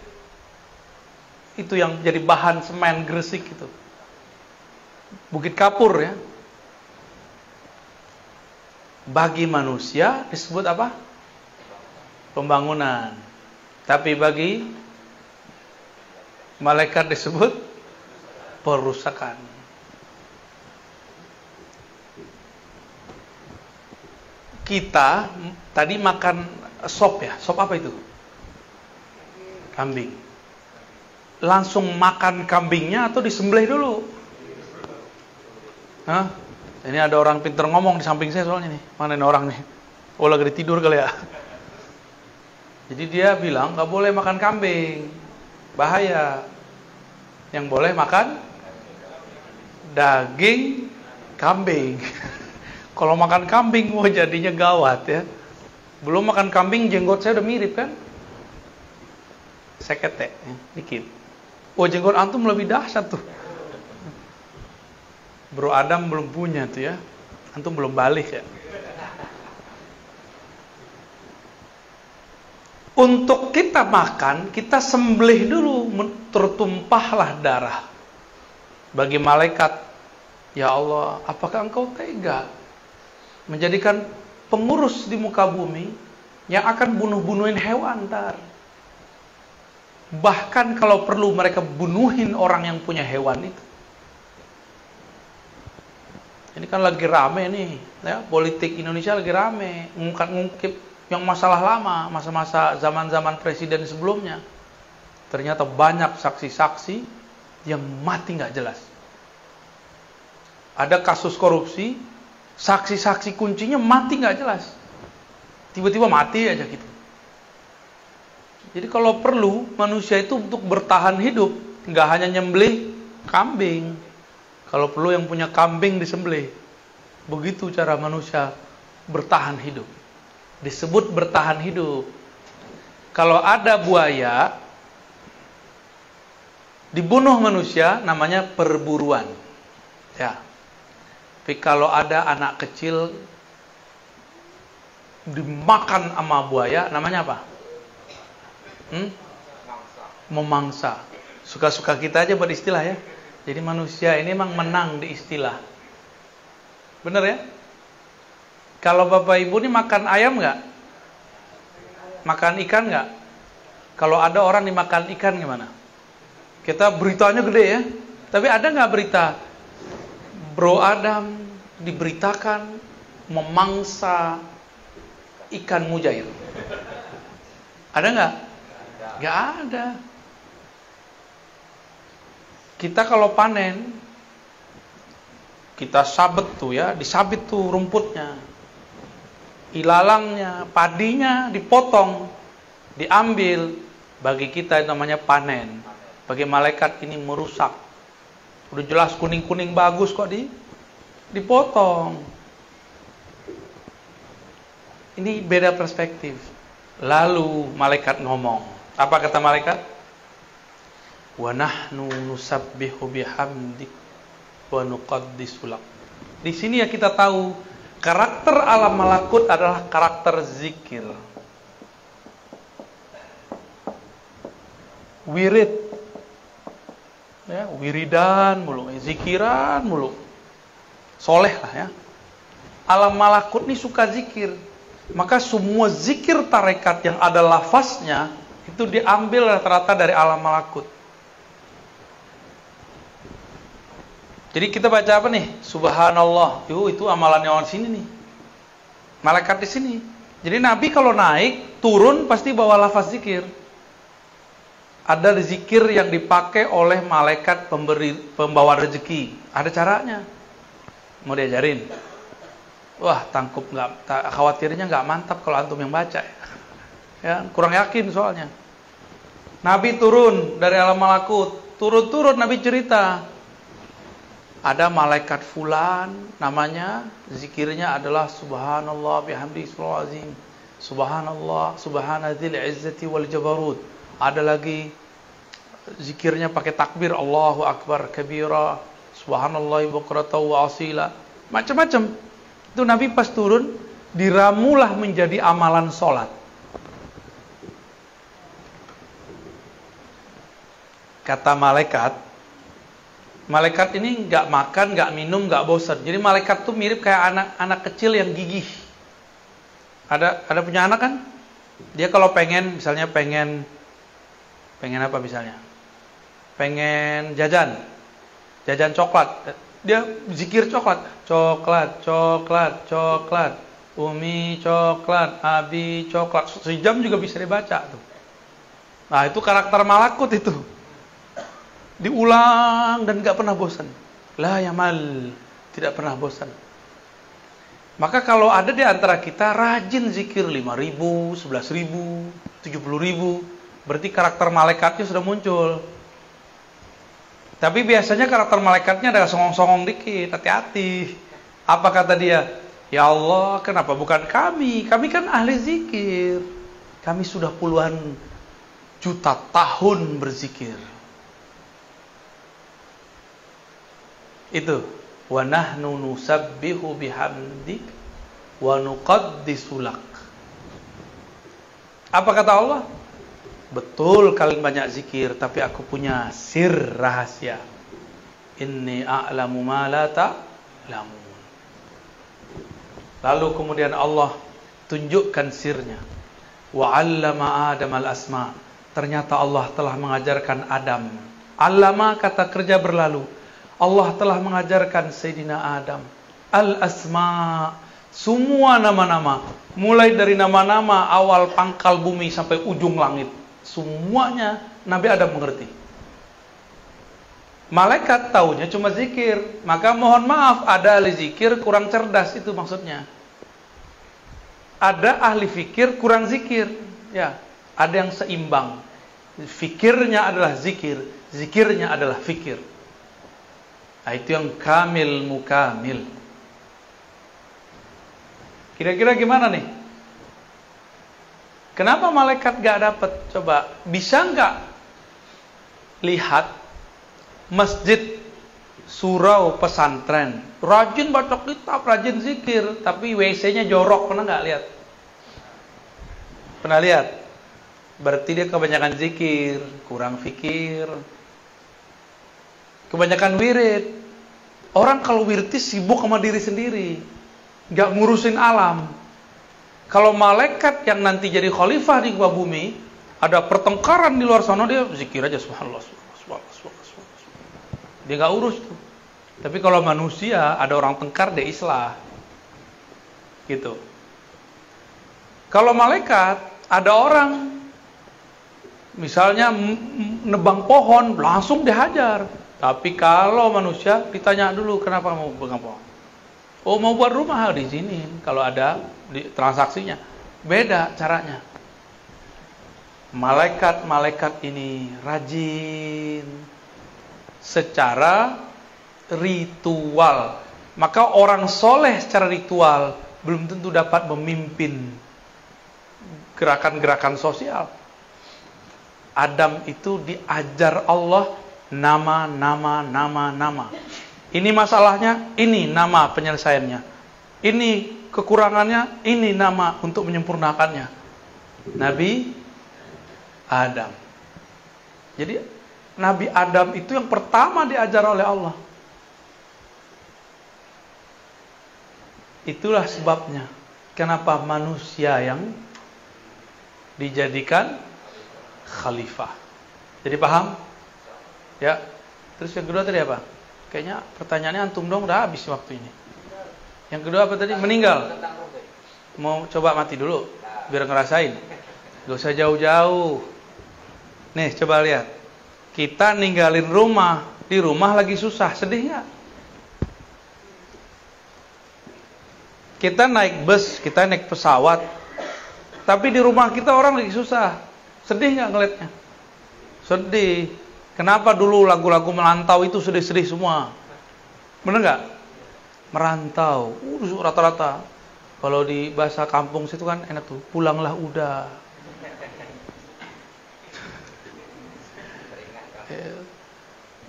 Itu yang jadi bahan semen Gresik itu. Bukit Kapur ya. Bagi manusia disebut apa? Pembangunan. Tapi bagi malaikat disebut perusakan. Kita tadi makan sop ya. Sop apa itu? Kambing. Langsung makan kambingnya atau disembelih dulu? Hah? Ini ada orang pintar ngomong di samping saya soalnya nih. Mana ini orang nih? Oh, lagi tidur kali ya. Jadi dia bilang nggak boleh makan kambing, bahaya. Yang boleh makan daging kambing. Kalau makan kambing, wah jadinya gawat ya. Belum makan kambing, jenggot saya udah mirip kan? Sekete, dikit. Oh, jenggot antum lebih dahsyat tuh. Bro Adam belum punya tuh ya. Antum belum balik ya. Untuk kita makan, kita sembelih dulu, tertumpahlah darah. Bagi malaikat, ya Allah, apakah engkau tega menjadikan pengurus di muka bumi yang akan bunuh-bunuhin hewan ntar? Bahkan kalau perlu mereka bunuhin orang yang punya hewan itu. Ini kan lagi rame nih, ya, politik Indonesia lagi rame, ngungkip yang masalah lama, masa-masa zaman-zaman presiden sebelumnya. Ternyata banyak saksi-saksi yang mati nggak jelas. Ada kasus korupsi, saksi-saksi kuncinya mati nggak jelas. Tiba-tiba mati aja gitu. Jadi kalau perlu, manusia itu untuk bertahan hidup, nggak hanya nyembelih kambing. Kalau perlu yang punya kambing disembelih. Begitu cara manusia bertahan hidup. Disebut bertahan hidup. Kalau ada buaya dibunuh manusia, namanya perburuan. Ya. Tapi kalau ada anak kecil dimakan sama buaya, namanya apa? Memangsa. Suka-suka kita aja buat istilah ya. Jadi manusia ini emang menang di istilah. Bener ya? Kalau Bapak Ibu ini makan ayam nggak? Makan ikan nggak? Kalau ada orang dimakan ikan gimana? Kita beritanya gede ya. Tapi ada nggak berita Bro Adam diberitakan memangsa ikan mujair? Ada nggak? Nggak ada. Kita kalau panen, kita sabet tuh ya, disabit tuh rumputnya, ilalangnya, padinya dipotong, diambil. Bagi kita itu namanya panen. Bagi malaikat ini merusak. Udah jelas kuning-kuning bagus kok dipotong. Ini beda perspektif. Lalu malaikat ngomong. Apa kata malaikat? Wa nahnu nusabbihu bihamdik wa nuqaddisu lak. Di sini ya kita tahu karakter alam malakut adalah karakter zikir. Wirid. Ya, wiridan mulu, zikiran mulu. Soleh lah ya. Alam malakut ini suka zikir. Maka semua zikir tarekat yang ada lafaznya itu diambil rata-rata dari alam malakut. Jadi kita baca apa nih? Subhanallah. Itu amalannya orang sini nih. Malaikat di sini. Jadi Nabi kalau naik, turun pasti bawa lafaz zikir. Ada zikir yang dipakai oleh malaikat pembawa rezeki. Ada caranya. Mau diajarin? Wah, khawatirnya nggak mantap kalau antum yang baca. Ya, kurang yakin soalnya. Nabi turun dari alam malakut. Turun-turun Nabi cerita. Ada malaikat fulan, namanya zikirnya adalah subhanallah bihamdi subhanallah azim. Subhanallah, subhanadzil izzati wal jabarut. Ada lagi zikirnya pakai takbir Allahu akbar kabira, subhanallah bukratan wa asila. Macam-macam. Itu Nabi pas turun diramulah menjadi amalan salat. Kata malaikat ini nggak makan, nggak minum, nggak bosan. Jadi malaikat tuh mirip kayak anak kecil yang gigih. Ada punya anak kan? Dia kalau pengen apa misalnya? Pengen jajan coklat. Dia zikir coklat. Umi coklat, Abi coklat. Sejam juga bisa dibaca tuh. Nah, itu karakter malakut itu. Diulang dan gak pernah bosan. La yamal, tidak pernah bosan. Maka kalau ada di antara kita rajin zikir 5.000, 11.000, 70.000, berarti karakter malaikatnya sudah muncul. Tapi biasanya karakter malaikatnya ada songong-songong dikit, hati-hati. Apa kata dia? Ya Allah, kenapa bukan kami? Kami kan ahli zikir. Kami sudah puluhan juta tahun berzikir. Itu wa nahnu nusabbihu bihamdik wa nuqaddisu lak. Apa kata Allah? Betul kalian banyak zikir, tapi aku punya sir rahasia. Inni a'lamu ma la ta'lamun. Lalu kemudian Allah tunjukkan sirnya. Wa 'allama Adam al-asma. Ternyata Allah telah mengajarkan Adam. 'Allama kata kerja berlalu. Allah telah mengajarkan Sayyidina Adam al-asma, semua nama-nama, mulai dari nama-nama awal pangkal bumi sampai ujung langit, semuanya Nabi Adam mengerti. Malaikat taunya cuma zikir, maka mohon maaf ada ahli zikir kurang cerdas, itu maksudnya. Ada ahli fikir kurang zikir, ya. Ada yang seimbang. Fikirnya adalah zikir, zikirnya adalah fikir. Nah, itu yang kamil mukamil. Kira-kira gimana nih? Kenapa malaikat gak dapat? Coba, bisa gak lihat masjid, surau, pesantren, rajin baca kitab, rajin zikir, tapi WC-nya jorok, pernah gak lihat? Pernah lihat? Berarti dia kebanyakan zikir, kurang fikir. Kebanyakan wirid. Orang kalau wirid sibuk sama diri sendiri, gak ngurusin alam. Kalau malaikat yang nanti jadi khalifah di muka bumi, ada pertengkaran di luar sana, dia zikir aja subhanallah, subhanallah, subhanallah. Dia gak urus tuh. Tapi kalau manusia ada orang tengkar, dia islah. Gitu. Kalau malaikat ada orang misalnya nebang pohon, langsung dihajar. Tapi kalau manusia ditanya dulu kenapa mau nebang pohon. Oh, mau buat rumah di sini. Kalau ada di transaksinya, beda caranya. Malaikat-malaikat ini rajin secara ritual. Maka orang soleh secara ritual belum tentu dapat memimpin gerakan-gerakan sosial. Adam itu diajar Allah nama. Ini masalahnya, ini nama penyelesaiannya. Ini kekurangannya, ini nama untuk menyempurnakannya. Nabi Adam. Jadi Nabi Adam itu yang pertama diajar oleh Allah. Itulah sebabnya kenapa manusia yang dijadikan khalifah. Jadi paham? Ya. Terus yang kedua tadi apa? Kayaknya pertanyaannya antum dong, udah habis waktu ini. Yang kedua apa tadi? Meninggal. Mau coba mati dulu biar ngerasain. Gak usah jauh-jauh. Nih coba lihat. Kita ninggalin rumah, di rumah lagi susah, sedih gak? Kita naik bus, kita naik pesawat, tapi di rumah kita orang lagi susah. Sedih gak ngeliatnya? Sedih. Kenapa dulu lagu-lagu merantau itu sedih-sedih semua? Bener gak? Merantau. Rata-rata. Kalau di bahasa kampung situ kan enak tuh. Pulanglah udah.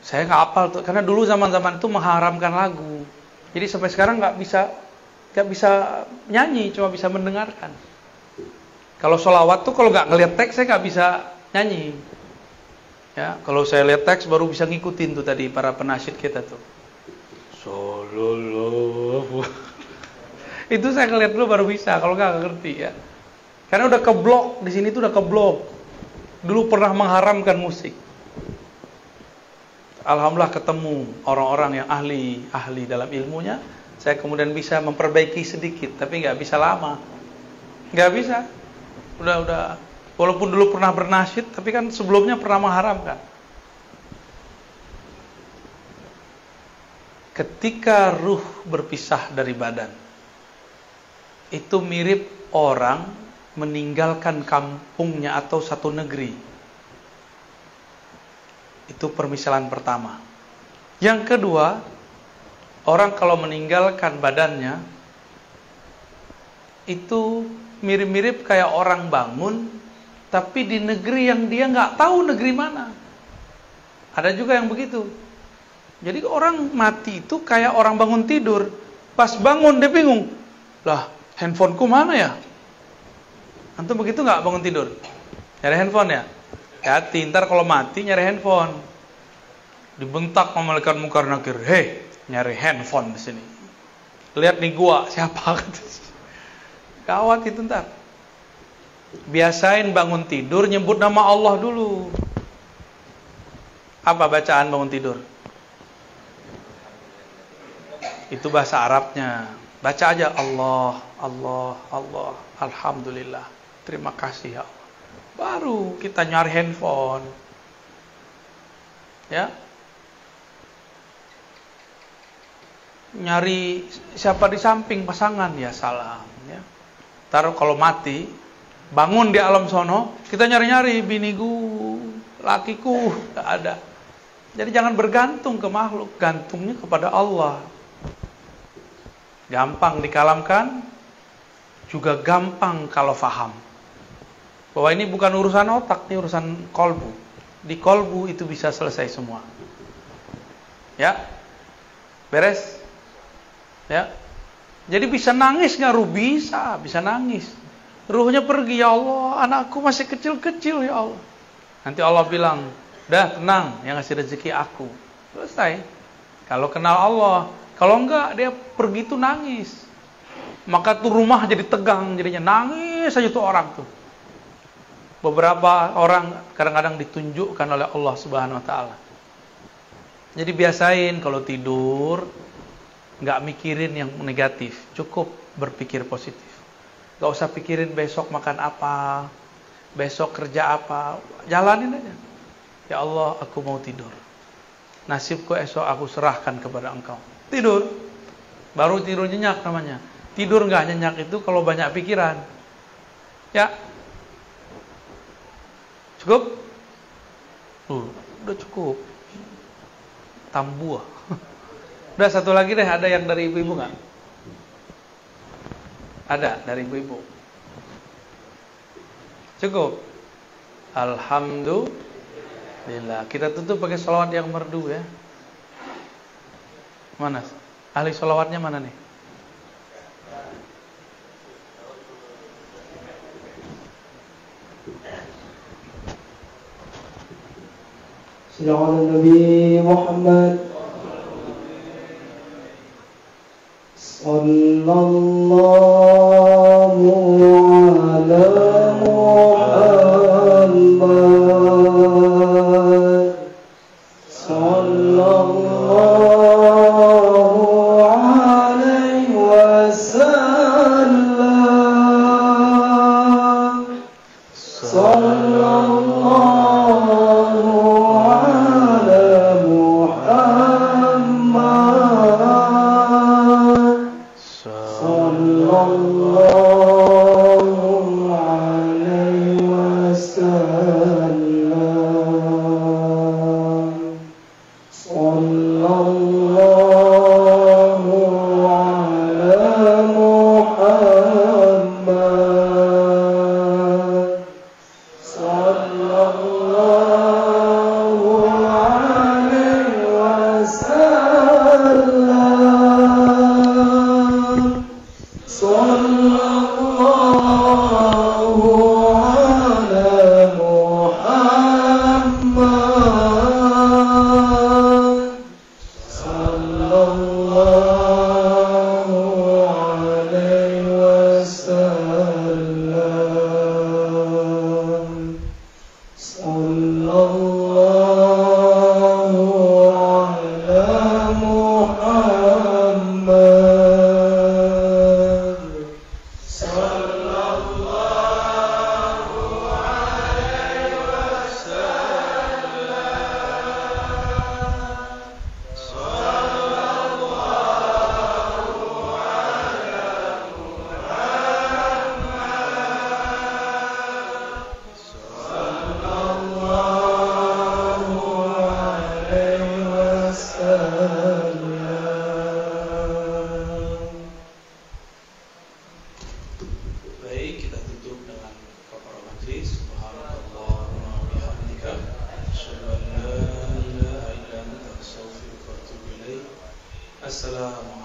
Saya gak hafal tuh. Karena dulu zaman-zaman itu mengharamkan lagu. Jadi sampai sekarang gak bisa nyanyi. Cuma bisa mendengarkan. Kalau sholawat tuh kalau gak ngeliat teks saya gak bisa nyanyi. Ya, kalau saya lihat teks baru bisa ngikutin tuh tadi para penasyid kita tuh. Sallallahu. Itu saya ngeliat dulu baru bisa, kalau nggak ngerti ya. Karena udah keblok di sini tuh udah keblok. Dulu pernah mengharamkan musik. Alhamdulillah ketemu orang-orang yang ahli dalam ilmunya. Saya kemudian bisa memperbaiki sedikit, tapi nggak bisa lama. Nggak bisa. Udah. Walaupun dulu pernah bernasyid, tapi kan sebelumnya pernah mengharamkan. Ketika ruh berpisah dari badan, itu mirip orang meninggalkan kampungnya atau satu negeri. Itu permisalan pertama. Yang kedua, orang kalau meninggalkan badannya, itu mirip-mirip kayak orang bangun, tapi di negeri yang dia nggak tahu negeri mana. Ada juga yang begitu. Jadi orang mati itu kayak orang bangun tidur. Pas bangun dia bingung. Lah, handphoneku mana ya? Antum begitu nggak bangun tidur? Nyari handphone ya? Hati, ntar kalau mati nyari handphone. Dibentak sama malaikat mungkar nakir. Hei, nyari handphone di sini. Lihat nih gua, siapa? Gawat itu ntar. Biasain bangun tidur nyebut nama Allah dulu. Apa bacaan bangun tidur? Itu bahasa Arabnya. Baca aja Allah, Allah, Allah, Alhamdulillah. Terima kasih ya Allah. Baru kita nyari handphone. Ya. Nyari siapa di samping pasangan, ya salam ya. Taruh kalau mati bangun di alam sono, kita nyari-nyari biniku, lakiku, gak ada. Jadi jangan bergantung ke makhluk, gantungnya kepada Allah. Gampang dikalamkan, juga gampang kalau faham. Bahwa ini bukan urusan otak, ini urusan kolbu. Di kolbu itu bisa selesai semua. Ya, beres. Ya, jadi bisa nangis nggak, bisa nangis. Ruhnya pergi, ya Allah, anakku masih kecil-kecil ya Allah. Nanti Allah bilang, dah tenang, yang ngasih rezeki aku. Selesai. Kalau kenal Allah, kalau enggak dia pergi tuh nangis. Maka tuh rumah jadi tegang, jadinya nangis aja tuh orang tuh. Beberapa orang kadang-kadang ditunjukkan oleh Allah Subhanahu wa taala. Jadi biasain kalau tidur enggak mikirin yang negatif, cukup berpikir positif. Enggak usah pikirin besok makan apa, besok kerja apa, jalanin aja. Ya Allah, aku mau tidur. Nasibku esok aku serahkan kepada Engkau. Tidur. Baru tidur nyenyak namanya. Tidur enggak nyenyak itu kalau banyak pikiran. Ya. Cukup? Udah cukup. Tambuah. Udah satu lagi deh, ada yang dari ibu-ibu enggak? Ada dari ibu-ibu. Cukup. Alhamdulillah. Kita tutup pakai sholawat yang merdu ya. Mana? Ahli sholawatnya mana nih? Sallallahu Nabi Muhammad. Sallallahu ala Muhammad. Sallallahu alaihi wasallam. Assalamualaikum.